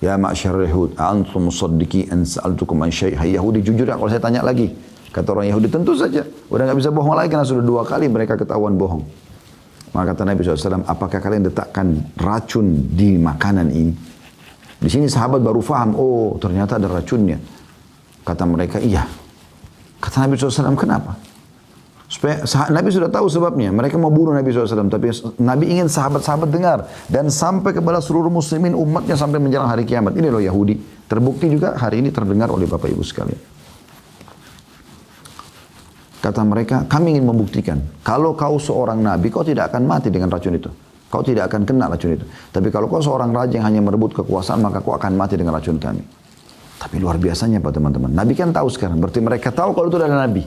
Ya ma'asyar Yahud, antum musaddiki an sa'altukum an syai'. Hai Yahudi, jujur ya kalau saya tanya lagi. Kata orang Yahudi, tentu saja. Udah gak bisa bohong lagi karena sudah 2 kali mereka ketahuan bohong. Maka kata Nabi SAW, apakah kalian letakkan racun di makanan ini? Di sini sahabat baru faham, oh ternyata ada racunnya. Kata mereka, iya. Kata Nabi SAW, kenapa? Supaya Nabi sudah tahu sebabnya. Mereka mau bunuh Nabi SAW. Tapi Nabi ingin sahabat-sahabat dengar. Dan sampai kepada seluruh muslimin umatnya sampai menjelang hari kiamat. Ini loh Yahudi. Terbukti juga hari ini terdengar oleh Bapak Ibu sekalian. Kata mereka, kami ingin membuktikan. Kalau kau seorang nabi, kau tidak akan mati dengan racun itu. Kau tidak akan kena racun itu. Tapi kalau kau seorang raja yang hanya merebut kekuasaan, maka kau akan mati dengan racun kami. Tapi luar biasanya Pak teman-teman. Nabi kan tahu sekarang. Berarti mereka tahu kalau itu adalah nabi.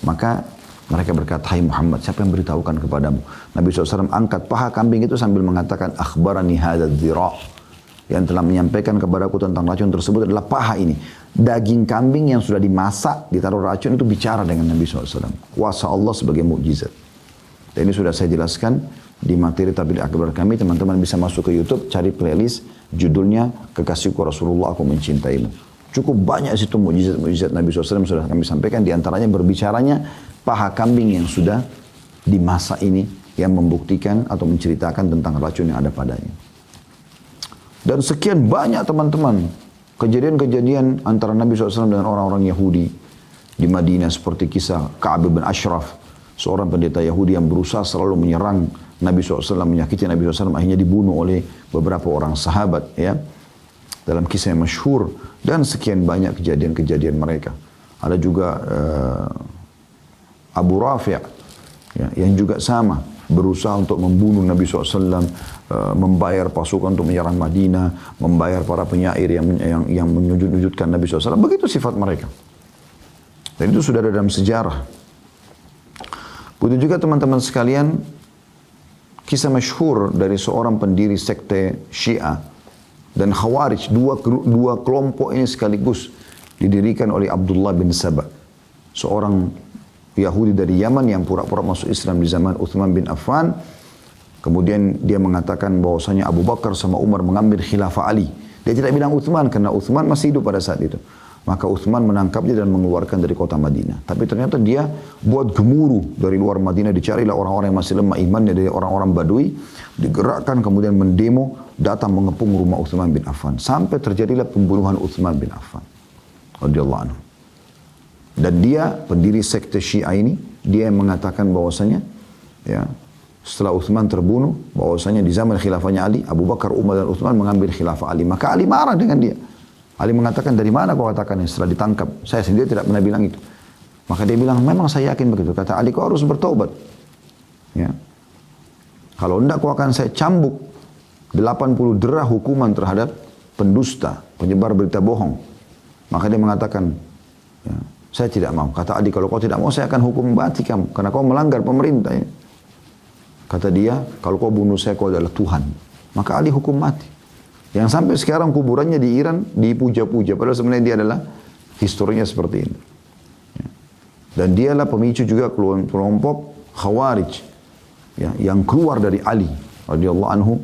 Maka mereka berkata, hai Muhammad, siapa yang beritahukan kepadamu? Nabi SAW angkat paha kambing itu sambil mengatakan, akhbarani hadad dhira'. Yang telah menyampaikan kepadaku tentang racun tersebut adalah paha ini. Daging kambing yang sudah dimasak, ditaruh racun itu bicara dengan Nabi SAW. Kuasa Allah sebagai mukjizat. Dan ini sudah saya jelaskan di materi tabligh akbar kami. Teman-teman bisa masuk ke YouTube, cari playlist judulnya Kekasihku Rasulullah Aku Mencintaimu. Cukup banyak situ mukjizat Nabi SAW sudah kami sampaikan. Di antaranya berbicaranya paha kambing yang sudah dimasak ini yang membuktikan atau menceritakan tentang racun yang ada padanya. Dan sekian banyak teman-teman kejadian-kejadian antara Nabi SAW dengan orang-orang Yahudi di Madinah seperti kisah Ka'ab bin Ashraf, seorang pendeta Yahudi yang berusaha selalu menyerang Nabi SAW, menyakiti Nabi SAW, akhirnya dibunuh oleh beberapa orang sahabat ya. Dalam kisah yang masyhur dan sekian banyak kejadian-kejadian mereka. Ada juga Abu Rafi' ya, yang juga sama berusaha untuk membunuh Nabi SAW, membayar pasukan untuk menyerang Madinah, membayar para penyair yang menyujud-nyujudkan Nabi SAW. Begitu sifat mereka. Dan itu sudah ada dalam sejarah. Begitu juga teman-teman sekalian, kisah masyhur dari seorang pendiri sekte Syiah dan Khawarij, dua kelompok ini sekaligus didirikan oleh Abdullah bin Saba, seorang Yahudi dari Yaman yang pura-pura masuk Islam di zaman Uthman bin Affan. Kemudian dia mengatakan bahwasanya Abu Bakar sama Umar mengambil khilafah Ali. Dia tidak bilang Uthman karena Uthman masih hidup pada saat itu. Maka Uthman menangkapnya dan mengeluarkan dari kota Madinah. Tapi ternyata dia buat gemuruh dari luar Madinah. Dicarilah orang-orang yang masih lemah imannya dari orang-orang Badui. Digerakkan kemudian mendemo, datang mengepung rumah Uthman bin Affan. Sampai terjadilah pembunuhan Uthman bin Affan radhiyallahu anhu. Dan dia pendiri sekte Syiah ini, dia yang mengatakan bahwasanya ya, setelah Uthman terbunuh, bahwasanya di zaman khilafahnya Ali, Abu Bakar, Umar dan Uthman mengambil khilafah Ali. Maka Ali marah dengan dia. Ali mengatakan, dari mana kau katakan setelah ditangkap? Saya sendiri tidak pernah bilang itu. Maka dia bilang, memang saya yakin begitu. Kata Ali, kau harus bertaubat. Ya. Kalau enggak, kau akan saya cambuk 80 derah hukuman terhadap pendusta, penyebar berita bohong. Maka dia mengatakan, ya, saya tidak mau. Kata Ali, kalau kau tidak mau, saya akan hukum mati kamu. Karena kau melanggar pemerintah. Ya. Kata dia, kalau kau bunuh saya, kau adalah Tuhan. Maka Ali hukum mati. Yang sampai sekarang kuburannya di Iran dipuja-puja. Padahal sebenarnya dia adalah historinya seperti ini. Ya. Dan dialah pemicu juga kelompok Khawarij. Ya, yang keluar dari Ali radhiyallahu anhu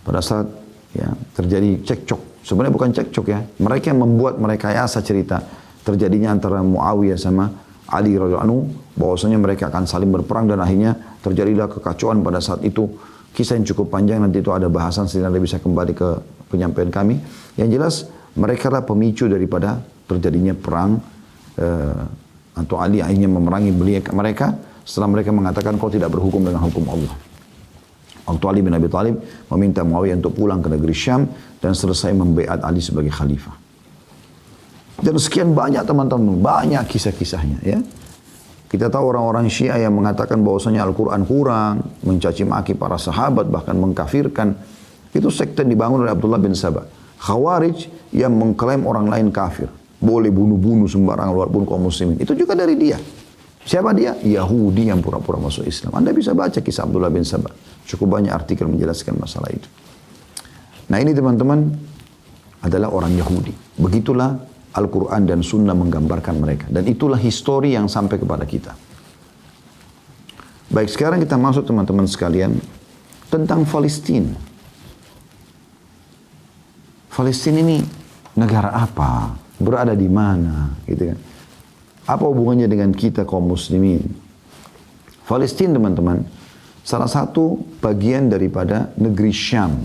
pada saat ya, terjadi cekcok. Sebenarnya bukan cekcok ya. Mereka yang membuat merekayasa cerita terjadinya antara Muawiyah sama Ali radhiyallahu anhu, bahwasanya mereka akan saling berperang dan akhirnya terjadilah kekacauan pada saat itu. Kisah yang cukup panjang, nanti itu ada bahasan sehingga Anda bisa kembali ke penyampaian kami. Yang jelas mereka lah pemicu daripada terjadinya perang atau Ali akhirnya memerangi mereka setelah mereka mengatakan kau tidak berhukum dengan hukum Allah. Waktu Ali bin Abi Thalib meminta Muawiyah untuk pulang ke negeri Syam dan selesai membaiat Ali sebagai khalifah. Dan sekian banyak teman-teman, banyak kisah-kisahnya ya. Kita tahu orang-orang Syiah yang mengatakan bahwasanya Al-Quran kurang, mencaci maki para sahabat, bahkan mengkafirkan. Itu sekte dibangun oleh Abdullah bin Sabah. Khawarij yang mengklaim orang lain kafir. Boleh bunuh-bunuh sembarangan walaupun kaum muslimin. Itu juga dari dia. Siapa dia? Yahudi yang pura-pura masuk Islam. Anda bisa baca kisah Abdullah bin Sabah. Cukup banyak artikel menjelaskan masalah itu. Nah ini teman-teman adalah orang Yahudi. Begitulah Al-Quran dan Sunnah menggambarkan mereka. Dan itulah histori yang sampai kepada kita. Baik, sekarang kita masuk teman-teman sekalian tentang Palestina. Palestina ini negara apa? Berada di mana? Gitu kan? Apa hubungannya dengan kita kaum muslimin? Palestina teman-teman, salah satu bagian daripada negeri Syam.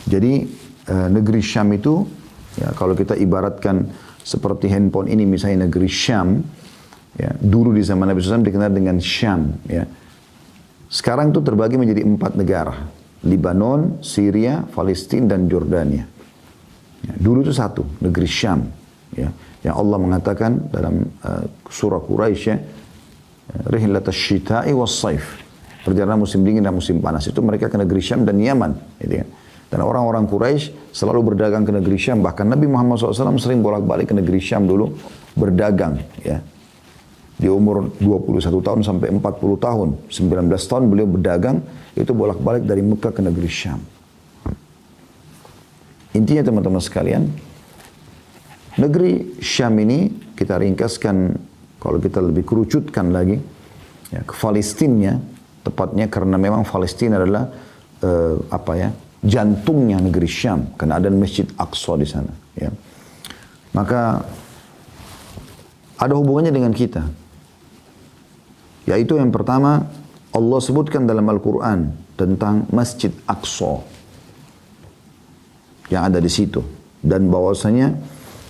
Jadi negeri Syam itu, ya, kalau kita ibaratkan seperti handphone ini misalnya negeri Syam, ya, dulu di zaman Nabi SAW dikenal dengan Syam. Ya. Sekarang itu terbagi menjadi 4 negara. Libanon, Syria, Palestina, dan Jordania. Ya, dulu itu satu, negeri Syam. Ya. Yang Allah mengatakan dalam surah Quraisy, ya, Rihlatas syita'i was saif. Perjalanan musim dingin dan musim panas. Itu mereka ke negeri Syam dan Yaman. Gitu kan. Dan orang-orang Quraisy selalu berdagang ke negeri Syam. Bahkan Nabi Muhammad SAW sering bolak-balik ke negeri Syam dulu berdagang. Ya. Di umur 21 tahun sampai 40 tahun. 19 tahun beliau berdagang. Itu bolak-balik dari Mekah ke negeri Syam. Intinya teman-teman sekalian, negeri Syam ini kita ringkaskan, kalau kita lebih kerucutkan lagi, ya, ke Palestina, tepatnya karena memang Palestina adalah jantungnya negeri Syam, karena ada Masjid Aqsa di sana. Ya. Maka ada hubungannya dengan kita. Yaitu yang pertama, Allah sebutkan dalam Al-Quran tentang Masjid Aqsa yang ada di situ. Dan bahwasanya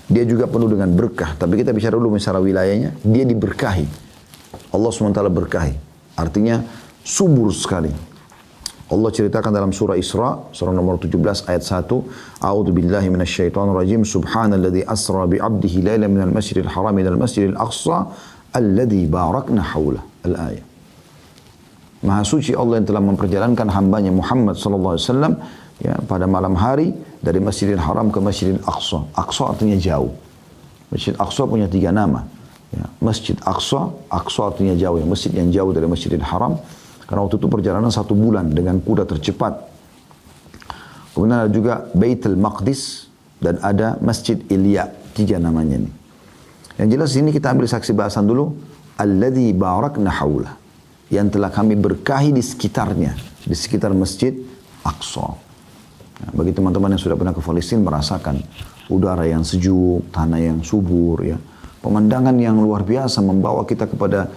dia juga penuh dengan berkah. Tapi kita bicara dulu masalah wilayahnya. Dia diberkahi. Allah SWT berkahi. Artinya subur sekali. Allah ceritakan dalam surah Isra, surah nomor 17 ayat 1. A'udzu billahi minasyaitonir rajim. Subhanalladzi asra bi 'abdihi lailan minal masjidil haram ilal masjidil aqsa alladzi barakna haulah. Al-ayat. Maha suci Allah yang telah memperjalankan hambanya Muhammad sallallahu alaihi wasallam, ya, pada malam hari dari Masjidil Haram ke Masjidil Aqsa. Aqsa artinya jauh. Masjid Aqsa punya 3 nama. Ya, Masjid Aqsa, Aqsa artinya jauh, ya, masjid yang jauh dari Masjidil Haram. Karena waktu itu perjalanan 1 bulan dengan kuda tercepat. Kemudian ada juga Baitul Maqdis dan ada Masjid Ilya. 3 namanya ini. Yang jelas ini kita ambil saksi bahasan dulu. Alladzi barakna haulah. Yang telah kami berkahi di sekitarnya. Di sekitar Masjid Aqsa. Nah, bagi teman-teman yang sudah pernah ke Palestina merasakan udara yang sejuk, tanah yang subur, ya, pemandangan yang luar biasa membawa kita kepada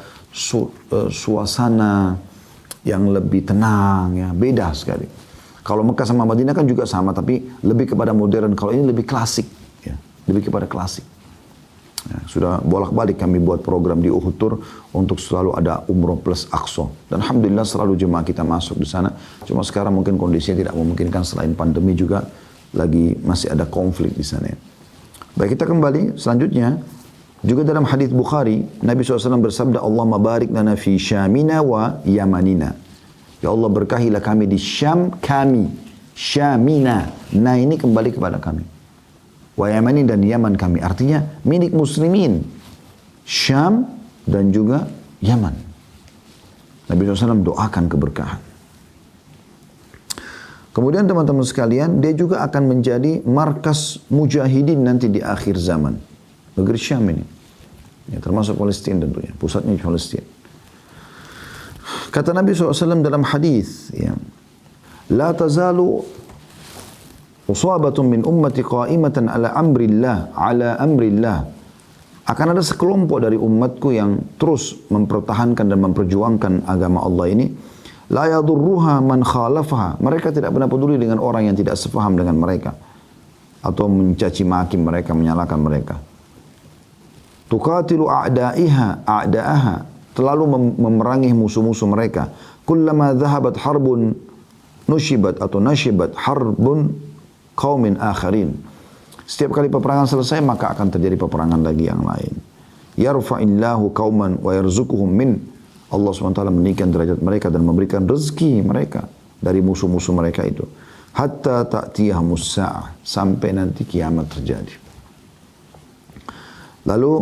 suasana yang lebih tenang, ya, beda sekali. Kalau Mekah sama Madinah kan juga sama, tapi lebih kepada modern. Kalau ini lebih klasik, ya, lebih kepada klasik. Ya, sudah bolak-balik kami buat program di Uhud Tour untuk selalu ada umroh plus Aqsa. Dan alhamdulillah selalu jemaah kita masuk di sana. Cuma sekarang mungkin kondisinya tidak memungkinkan, selain pandemi juga lagi masih ada konflik di sana. Baik, kita kembali selanjutnya. Juga dalam hadis Bukhari, Nabi SAW bersabda, Allahumma barik lana fi Syamina wa Yamanina. Ya Allah, berkahilah kami di Syam kami. Syamina. Nah, ini kembali kepada kami. Wa Yamani dan Yaman kami. Artinya milik muslimin. Syam dan juga Yaman. Nabi SAW doakan keberkahan. Kemudian teman-teman sekalian, dia juga akan menjadi markas mujahidin nanti di akhir zaman. Negeri Syam ini. Ya, termasuk Palestina tentunya. Pusatnya Palestina. Kata Nabi SAW dalam hadis, ya, La tazalu usabatun min ummati qa'imatan ala amrillah. Akan ada sekelompok dari umatku yang terus mempertahankan dan memperjuangkan agama Allah ini. La yadurruha man khalafaha. Mereka tidak pernah peduli dengan orang yang tidak sepaham dengan mereka. Atau mencaci maki mereka, menyalahkan mereka. Tuqatilu a'da'aha. Terlalu memerangi musuh-musuh mereka. Kullama dhahabat harbun nushibat atau nashibat harbun qaumin akharin. Setiap kali peperangan selesai maka akan terjadi peperangan lagi yang lain. Yarfa'illahu qauman wa yarzuquhum min. Allah SWT meninggikan derajat mereka dan memberikan rezeki mereka dari musuh-musuh mereka itu. Hatta ta'tiyahumus sa'ah, sampai nanti kiamat terjadi. Lalu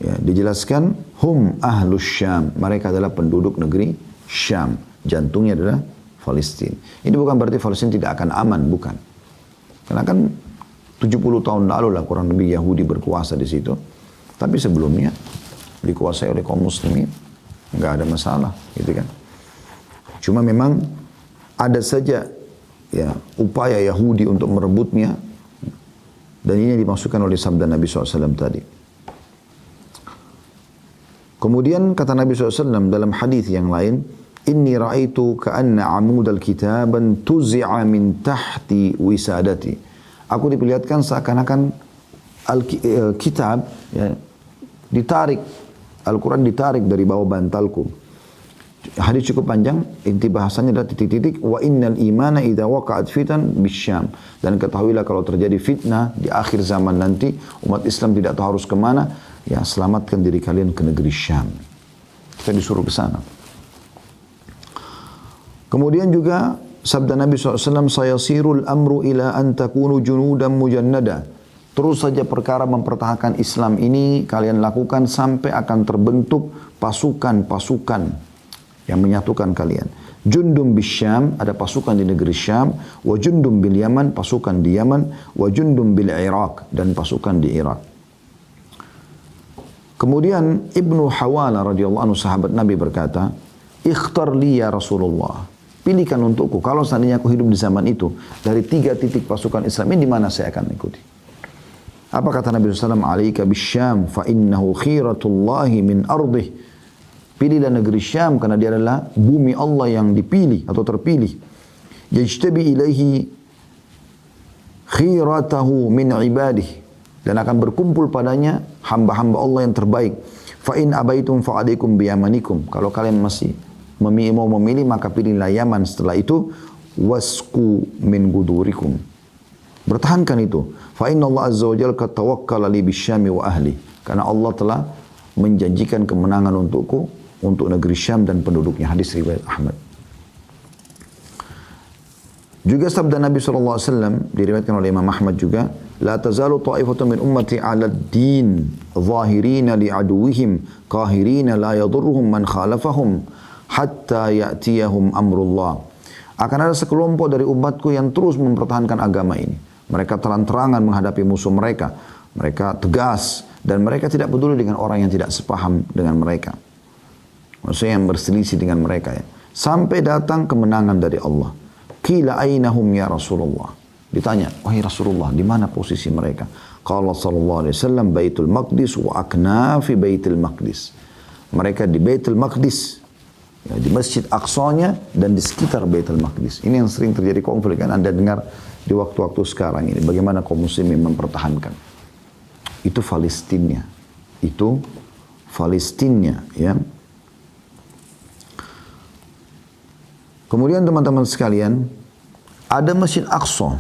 ya, dijelaskan hum ahlus Syam, mereka adalah penduduk negeri Syam, jantungnya adalah Palestina. Ini bukan berarti Palestina tidak akan aman, bukan. Karena kan 70 tahun lalu lah kurang lebih Yahudi berkuasa di situ. Tapi sebelumnya dikuasai oleh kaum muslimin, nggak ada masalah, gitu kan. Cuma memang ada saja ya upaya Yahudi untuk merebutnya, dan ini dimaksudkan oleh sabda Nabi SAW tadi. Kemudian kata Nabi SAW dalam hadis yang lain, Inni ra'aitu ka'anna amudal kitaban tuzi'a min tahti wisadati. Aku diperlihatkan seakan-akan kitab ya, ditarik, Al-Quran ditarik dari bawah bantalku. Hadis cukup panjang, inti bahasanya adalah titik-titik, wa innal imana idza waqa'at fitan bisyam. Dan ketahuilah kalau terjadi fitnah di akhir zaman nanti, umat Islam tidak tahu harus kemana, ya selamatkan diri kalian ke negeri Syam. Kita disuruh ke sana. Kemudian juga sabda Nabi SAW, sayasirul amru ila an takunu junudan mujannada. Terus saja perkara mempertahankan Islam ini kalian lakukan sampai akan terbentuk pasukan-pasukan yang menyatukan kalian. Jundum bisyam, ada pasukan di negeri Syam, wa jundum bil Yaman, pasukan di Yaman, wa jundum bil Iraq, dan pasukan di Irak. Kemudian Ibnu Hawala radhiyallahu anhu sahabat Nabi berkata, "Ikhtar li ya Rasulullah." Pilihkan untukku, kalau seandainya aku hidup di zaman itu, dari 3 titik pasukan Islam ini, di mana saya akan ikuti? Apa kata Nabi SAW? Alaika bisyam, fa innahu khiratullahi min ardih. Pilihlah negeri Syam, karena dia adalah bumi Allah yang dipilih atau terpilih. Yajtabi ilaihi khiratahu min ibadih. Dan akan berkumpul padanya hamba-hamba Allah yang terbaik. Fa in abaitum fa alaikum biyamanikum. Kalau kalian masih mau memilih, maka pilihlah Yaman. Setelah itu, wasku min gudurikum. Bertahankan itu. Fa inna Allah azza wa jalla qad tawakkala li bisyami wa ahli. Karena Allah telah menjanjikan kemenangan untukku, untuk negeri Syam dan penduduknya. Hadis riwayat Ahmad. Juga sabda Nabi SAW diriwayatkan oleh Imam Ahmad juga, la tazalu ta'ifatu min ummati 'ala ad-din zahirina li aduwwihim qahirina la yadurruhum man khalafahum hatta ya'tiyahum amrullah. Akan ada sekelompok dari umatku yang terus mempertahankan agama ini. Mereka terang-terangan menghadapi musuh mereka. Mereka tegas dan mereka tidak peduli dengan orang yang tidak sepaham dengan mereka. Maksudnya yang berselisih dengan mereka ya. Sampai datang kemenangan dari Allah. Qila ainahum ya Rasulullah. Ditanya, wahai Rasulullah, di mana posisi mereka? Qala sallallahu alaihi wasallam, Baitul Maqdis wa aknafi Baitul Maqdis. Mereka di Baitul Maqdis, ya, di Masjid Aqsanya dan di sekitar Baitul Maqdis. Ini yang sering terjadi konflik, kan Anda dengar di waktu-waktu sekarang ini. Bagaimana kaum muslimin mempertahankan. Itu Palestina. Itu Palestina, ya. Kemudian teman-teman sekalian, ada Masjid Aqsa.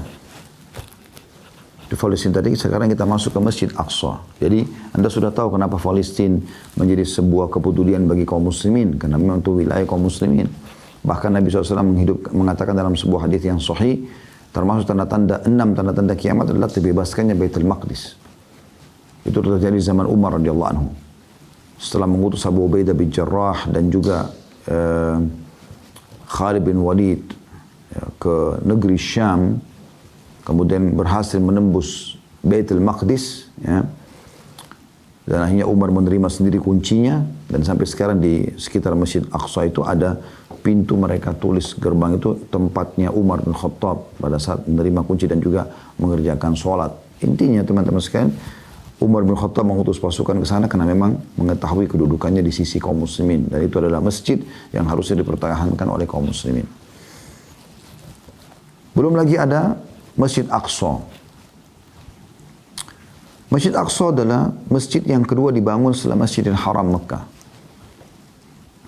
Di Palestina tadi, sekarang kita masuk ke Masjid Aqsa. Jadi Anda sudah tahu kenapa Palestina menjadi sebuah kepedulian bagi kaum muslimin. Karena memang itu wilayah kaum muslimin. Bahkan Nabi SAW mengatakan dalam sebuah hadis yang sahih, termasuk tanda-tanda 6 tanda-tanda kiamat adalah terbebaskannya Baitul Maqdis. Itu terjadi zaman Umar radhiyallahu anhu. Setelah mengutus Abu Ubaidah bin Jarrah dan juga Khalid bin Walid ya, ke negeri Syam, kemudian berhasil menembus Baitul Maqdis, ya. Dan akhirnya Umar menerima sendiri kuncinya, dan sampai sekarang di sekitar Masjid Aqsa itu ada pintu mereka tulis gerbang itu tempatnya Umar bin Khattab pada saat menerima kunci dan juga mengerjakan sholat. Intinya teman-teman sekalian, Umar bin Khattab mengutus pasukan ke sana karena memang mengetahui kedudukannya di sisi kaum muslimin, dan itu adalah masjid yang harusnya dipertahankan oleh kaum muslimin. Belum lagi ada Masjid Aqsa. Masjid Aqsa adalah masjid yang kedua dibangun setelah Masjidil Haram Mekah.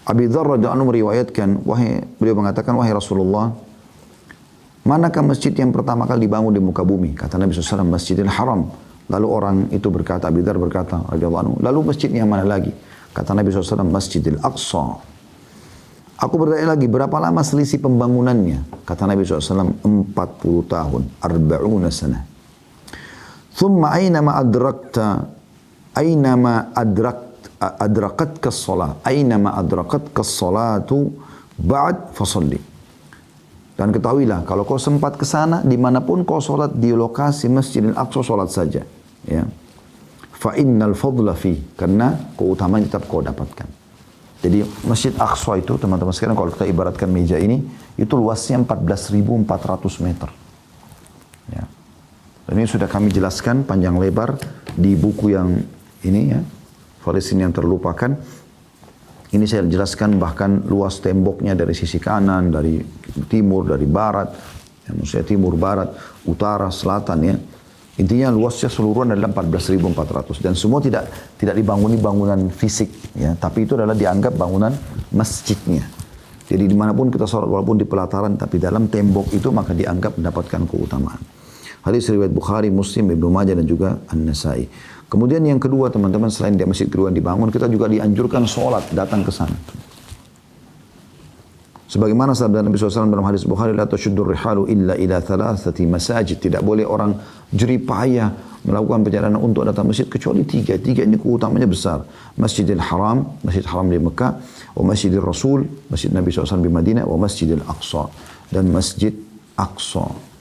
Abi Dzar radhiyallahu anhu meriwayatkan, beliau mengatakan, wahai Rasulullah, manakah masjid yang pertama kali dibangun di muka bumi? Kata Nabi SAW, Masjidil Haram. Lalu orang itu berkata, Abu Dzar berkata, radhiyallahu anhu, lalu masjid yang mana lagi? Kata Nabi SAW, Masjidil Aqsa. Aku bertanya lagi, berapa lama selisih pembangunannya? Kata Nabi SAW, 40 tahun, 40 sana. Thumma aynama adrakatka as-salah, aynama adrakatka as-salatu ba'd fasalli. Dan ketahuilah, kalau kau sempat ke sana, dimanapun kau solat di lokasi Masjidil Aqsa, solat saja. Ya. Fa innal fadla fi, karena keutamaan tetap kau dapatkan. Jadi Masjid Aqsa itu, teman-teman sekalian, kalau kita ibaratkan meja ini, itu luasnya 14.400 meter. Ya. Dan ini sudah kami jelaskan panjang lebar di buku yang ini ya, Palestina yang terlupakan. Ini saya jelaskan bahkan luas temboknya dari sisi kanan, dari timur, dari barat, ya, maksudnya timur, barat, utara, selatan ya. Intinya luasnya seluruhan adalah 14.400 dan semua tidak dibanguni bangunan fisik ya, tapi itu adalah dianggap bangunan masjidnya. Jadi dimanapun kita sholat walaupun di pelataran tapi dalam tembok itu maka dianggap mendapatkan keutamaan. Hadis riwayat Bukhari, Muslim, Ibnu Majah dan juga An-Nasai. Kemudian yang kedua teman-teman, selain di masjid kedua dibangun, kita juga dianjurkan sholat datang ke sana. Sebagaimana sabda Nabi SAW dalam hadis Bukhari, la tashuddur rihalu illa ila thalathati masajid. Tidak boleh orang jerih payah melakukan perjalanan untuk datang masjid kecuali tiga. Tiga ini keutamanya besar. Masjidil Haram, Masjid Haram di Mekah, wa Masjidil Rasul, Masjid Nabi SAW di Madinah, wa Masjidil Aqsa, dan Masjid Aqsa.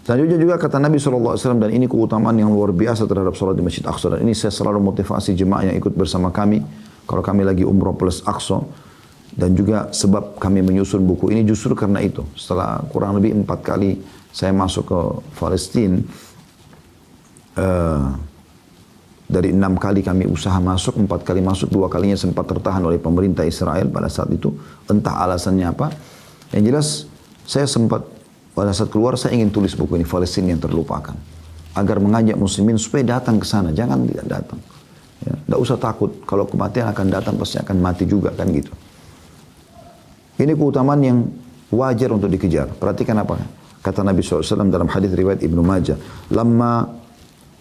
Selanjutnya juga kata Nabi SAW, dan ini keutamaan yang luar biasa terhadap sholat di Masjid Aqsa. Dan ini saya selalu motivasi jemaah yang ikut bersama kami, kalau kami lagi umroh plus Aqsa. Dan juga sebab kami menyusun buku ini justru karena itu. Setelah kurang lebih 4 kali saya masuk ke Palestina, dari 6 kali kami usaha masuk, 4 kali masuk, 2 kalinya sempat tertahan oleh pemerintah Israel pada saat itu. Entah alasannya apa. Yang jelas saya sempat pada saat keluar saya ingin tulis buku ini, Palestina yang terlupakan, agar mengajak muslimin supaya datang ke sana, jangan tidak datang. Ya, tidak usah takut, kalau kematian akan datang pasti akan mati juga kan gitu. Ini keutamaan yang wajar untuk dikejar. Perhatikan apa kata Nabi SAW dalam hadis riwayat Ibnu Majah. Lamma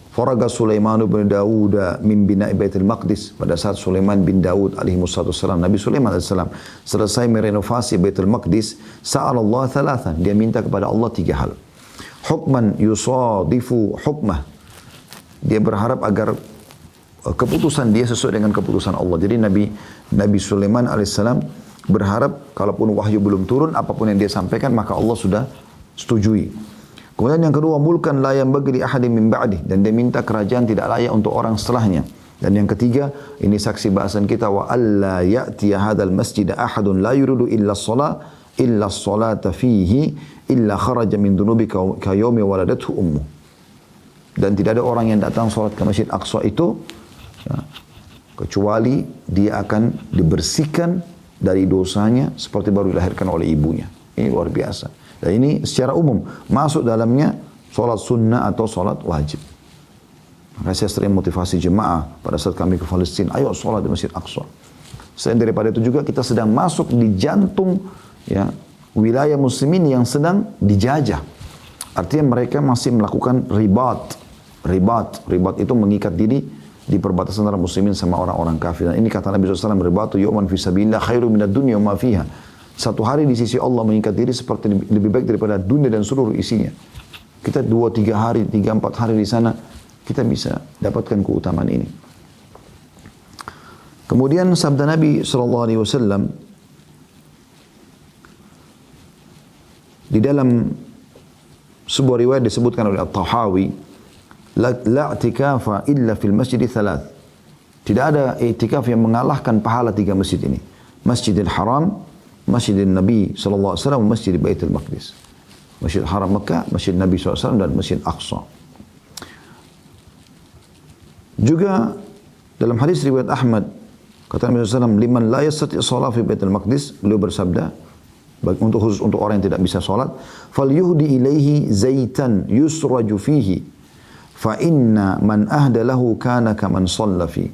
faraga Sulaiman bin Daud min bina'i Baitul Maqdis. Pada saat Sulaiman bin Daud alaihi wassalam, Nabi Sulaiman alaihissalam selesai merenovasi Baitul Maqdis, sa'alallah thalathan. Dia minta kepada Allah 3 hal. Hukman yusadifu hukmah. Dia berharap agar keputusan dia sesuai dengan keputusan Allah. Jadi Nabi Sulaiman alaihissalam berharap kalaupun wahyu belum turun, apapun yang dia sampaikan maka Allah sudah setujui. Kemudian yang kedua, mulkan la yanbaghi li ahadin min ba'di, dan dia minta kerajaan tidak layak untuk orang setelahnya. Dan yang ketiga, ini saksi bahasan kita, wa alla ya'tiya hadzal masjid ahadun la yuridu illa shalah illa sholata fihi illa kharaja min dzunubika ka yaumi waladathu ummu. Dan tidak ada orang yang datang salat ke Masjid Aqsa itu ya, kecuali dia akan dibersihkan dari dosanya seperti baru dilahirkan oleh ibunya. Ini luar biasa. Dan ini secara umum masuk dalamnya sholat sunnah atau sholat wajib. Maka saya sering motivasi jemaah pada saat kami ke Palestina, ayo sholat di Masjid Aqsa. Selain daripada itu juga kita sedang masuk di jantung ya, wilayah muslimin yang sedang dijajah. Artinya mereka masih melakukan ribat. Ribat itu mengikat diri di perbatasan antara muslimin sama orang-orang kafir. Dan ini kata Nabi SAW, ribatu yu'man fi sabilillah khairu minad dunya wa ma fiha. Satu hari di sisi Allah mengikat diri seperti lebih baik daripada dunia dan seluruh isinya. Kita 2-3 hari, 3-4 hari di sana, kita bisa dapatkan keutamaan ini. Kemudian sabda Nabi SAW di dalam sebuah riwayat disebutkan oleh At-Tahawi, la i'tikafa illa fil masjid thalath. Tidak ada i'tikaf yang mengalahkan pahala 3 masjid ini. Masjidil Haram, Masjidil Nabi SAW, Masjid Baitul Maqdis. Masjid Haram Mekah, Masjid Nabi SAW, dan Masjid Aqsa. Juga dalam hadis riwayat Ahmad, kata Nabi SAW, liman la yastati' shalah fi Baitul Maqdis, beliau bersabda, khusus untuk orang yang tidak bisa salat, falyuhdi ilaihi zaitan yusraju fihi fa inna man ahda lahu kana kaman shalla fi.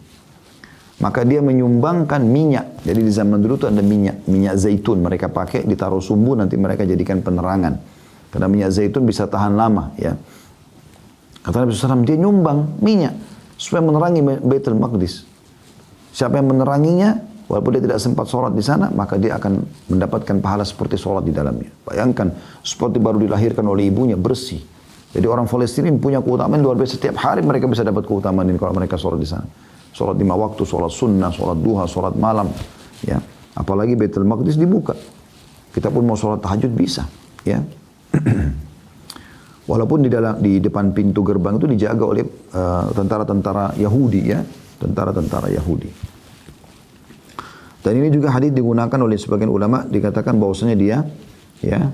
maka dia menyumbangkan minyak. Jadi di zaman dulu itu ada minyak zaitun mereka pakai, ditaruh sumbu, nanti mereka jadikan penerangan. Karena minyak zaitun bisa tahan lama, ya. Kata Nabi SAW, dia nyumbang minyak supaya menerangi Baitul Maqdis. Siapa yang meneranginya, walaupun dia tidak sempat sholat di sana, maka dia akan mendapatkan pahala seperti sholat di dalamnya. Bayangkan, seperti baru dilahirkan oleh ibunya, bersih. Jadi orang Palestina punya keutamaan luar biasa. Setiap hari mereka bisa dapat keutamaan ini kalau mereka sholat di sana. Sholat 5 waktu, sholat sunnah, sholat duha, sholat malam. Ya. Apalagi Baitul Maqdis dibuka. Kita pun mau sholat tahajud bisa. Ya. Walaupun di depan pintu gerbang itu dijaga oleh tentara-tentara Yahudi, ya. Tentara-tentara Yahudi. Dan ini juga hadis digunakan oleh sebagian ulama, dikatakan bahwasanya dia ya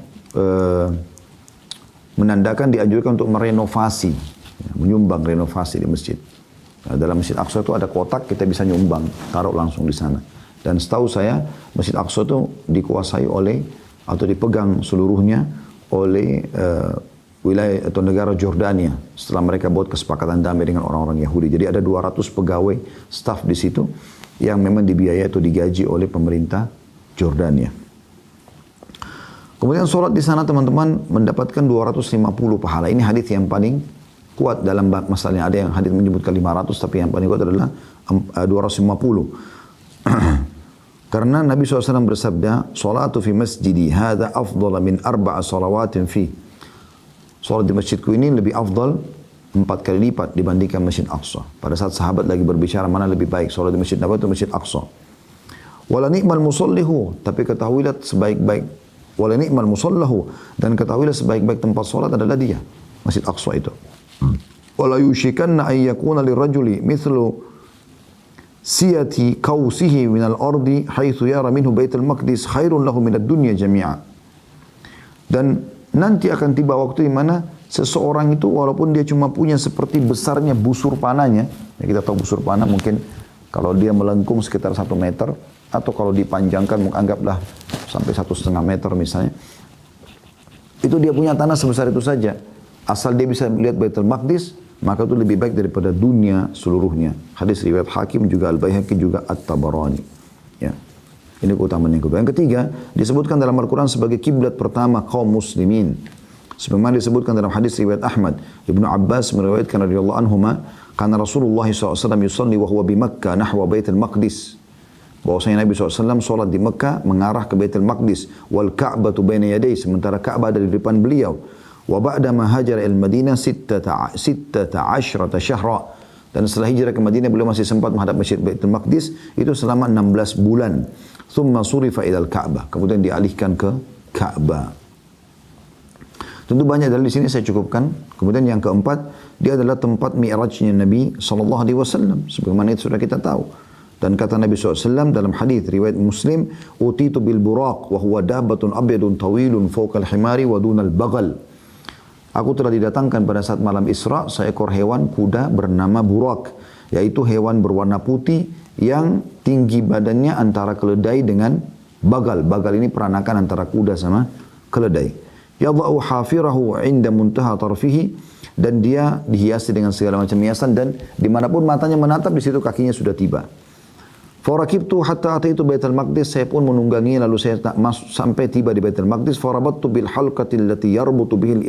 menandakan dianjurkan untuk merenovasi, ya, menyumbang renovasi di masjid. Nah, dalam Masjid Aqsa itu ada kotak, kita bisa nyumbang, taruh langsung di sana. Dan setahu saya Masjid Aqsa itu dikuasai oleh atau dipegang seluruhnya oleh wilayah atau negara Jordania setelah mereka buat kesepakatan damai dengan orang-orang Yahudi. Jadi ada 200 pegawai staf di situ yang memang dibiayai atau digaji oleh pemerintah Jordania. Kemudian sholat di sana teman-teman mendapatkan 250 pahala. Ini hadis yang paling kuat dalam masalahnya. Ada yang hadis menyebutkan 500, tapi yang paling kuat adalah 250. Karena Nabi SAW bersabda, "Salatu fi masjidi hadha afdala min 4 salawatin fi." Salat di masjidku ini lebih afdal 4 kali lipat dibandingkan Masjid Aqsa. Pada saat sahabat lagi berbicara mana lebih baik, salat di Masjid Nabawi atau Masjid Aqsa. Wala ni'mal musallihu, tapi ketahuilah sebaik-baik wala ni'mal musallahu, dan ketahuilah sebaik-baik tempat salat adalah dia, Masjid Aqsa itu. Wala yushikanna ay yakuna lirajuli mithlu siyati qausihi minal ardi haitsu yara minhu Baitul Maqdis khairun lahu minad dunya jami'a. Dan nanti akan tiba waktu di mana seseorang itu walaupun dia cuma punya seperti besarnya busur panahnya, ya kita tahu busur panah mungkin kalau dia melengkung sekitar 1 meter, atau kalau dipanjangkan anggaplah sampai 1,5 meter misalnya, itu dia punya tanah sebesar itu saja. Asal dia bisa melihat Baitul Maqdis, maka itu lebih baik daripada dunia seluruhnya. Hadis riwayat Hakim juga Al-Baihaqi juga At-Tabarani. Ya. Ini keutamaan yang kedua. Yang ketiga, disebutkan dalam Al-Quran sebagai kiblat pertama kaum muslimin. Sebagaimana disebutkan dalam hadis riwayat Ahmad. Ibnu Abbas meriwayatkan radhiyallahu anhuma, karena Rasulullah SAW yusalli wa huwa bi Makkah nahwa Baitul Maqdis. Bahwasanya Nabi SAW sholat di Mekah mengarah ke Baitul Maqdis. Wal Ka'batu baina yadayhi, sementara Ka'bah ada di depan beliau. Wa ba'da ma hajara al-Madinah 16 syahra. Dan setelah hijrah ke Madinah beliau masih sempat menghadap Masjid Baitul Maqdis itu selama 16 bulan. Thumma surifa ila al-Ka'bah, kemudian dialihkan ke Ka'bah. Tentu banyak dari sini saya cukupkan. Kemudian yang keempat, dia adalah tempat mi'rajnya Nabi SAW. Sebagaimana itu sudah kita tahu. Dan kata Nabi SAW dalam hadis riwayat Muslim, utitu bil buraq wa huwa dabbatun abyadun tawilun fawqa al-himari wa dunal bagal. Aku telah didatangkan pada saat malam Isra seekor hewan kuda bernama burak, yaitu hewan berwarna putih yang tinggi badannya antara keledai dengan bagal. Bagal ini peranakan antara kuda sama keledai. Yadha'u hafirahu 'inda muntaha tarfihi, dan dia dihiasi dengan segala macam hiasan, dan dimanapun matanya menatap di situ kakinya sudah tiba. Farakibtu hatta ataitu Baitul Maqdis, saya pun menunggangi lalu saya sampai tiba di Baitul Maqdis. Farabattu bil halqati allati yarbutu bihil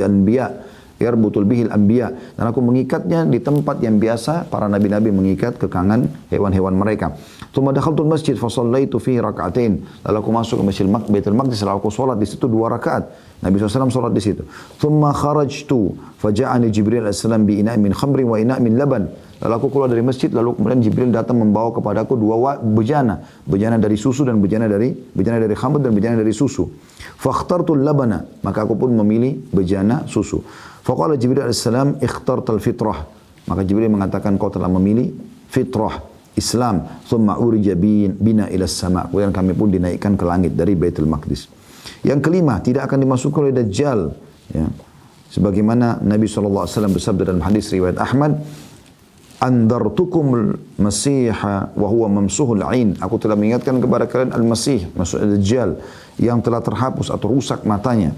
anbiya, dan aku mengikatnya di tempat yang biasa para nabi-nabi mengikat kekangan hewan-hewan mereka. Tsumma dakhaltul masjid fa shallaitu fihi rak'atain, lalu aku masuk ke Masjid Baitul Maqdis, lalu aku salat di situ 2 rakaat. Nabi SAW salat di situ. Tsumma kharajtu faja'ani Jibril alaihissalam bi ina'in min khamrin wa ina'in min laban. Lalu aku keluar dari masjid, lalu kemudian Jibril datang membawa kepadaku 2 bejana, bejana dari susu dan bejana dari khamr dan bejana dari susu. Fakhtartul labana, maka aku pun memilih bejana susu. Faqala Jibril alaihissalam ikhtartal fitrah, maka Jibril mengatakan kau telah memilih fitrah Islam. Thumma urija bina ila sama, kemudian kami pun dinaikkan ke langit dari Baitul Maqdis. Yang kelima, tidak akan dimasuki oleh Dajjal, ya. Sebagaimana Nabi SAW bersabda dalam hadis riwayat Ahmad, andartukumul masiha wa huwa mamsuhul ain, aku telah mengingatkan kepada kalian al-masih, maksudnya Dajjal, yang telah terhapus atau rusak matanya.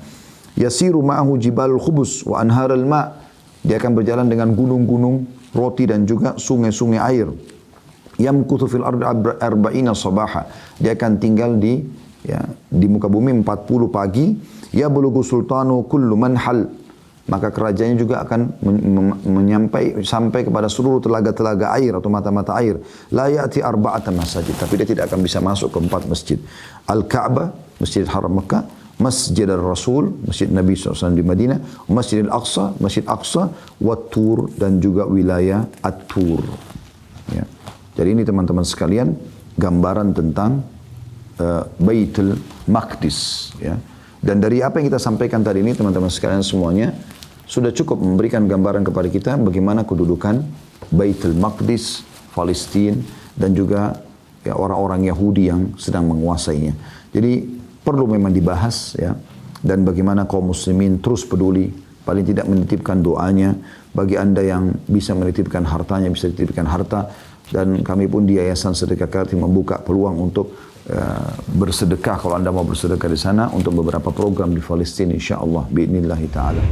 Yasiru ma'ahu jibalul khubus wa anharul ma', dia akan berjalan dengan gunung-gunung roti dan juga sungai-sungai air. Yamkuthu fil ardi arba'ina sabaha. Dia akan tinggal di muka bumi 40 pagi. Ya bulugu sultanu kullu manhal. Maka kerajaannya juga akan sampai kepada seluruh telaga-telaga air atau mata-mata air. La ya'ti arba'atan masajid. Tapi dia tidak akan bisa masuk ke 4 masjid. Al-Ka'bah, Masjid Haram Mekah, Masjid Al-Rasul, Masjid Nabi SAW di Madinah, Masjid Al-Aqsa, Masjid Aqsa, Wat-Tur, dan juga wilayah At-Tur. Ya. Jadi ini teman-teman sekalian, gambaran tentang Baitul Maqdis. Ya. Dan dari apa yang kita sampaikan tadi ini, teman-teman sekalian semuanya, sudah cukup memberikan gambaran kepada kita bagaimana kedudukan Baitul Maqdis, Palestina, dan juga orang-orang Yahudi yang sedang menguasainya. Jadi perlu memang dibahas ya, dan bagaimana kaum muslimin terus peduli, paling tidak menitipkan doanya. Bagi anda yang bisa menitipkan hartanya, bisa dititipkan harta. Dan kami pun di Yayasan Sedekah Karti membuka peluang untuk bersedekah kalau anda mau bersedekah di sana untuk beberapa program di Palestina, insyaallah biidznillah taala.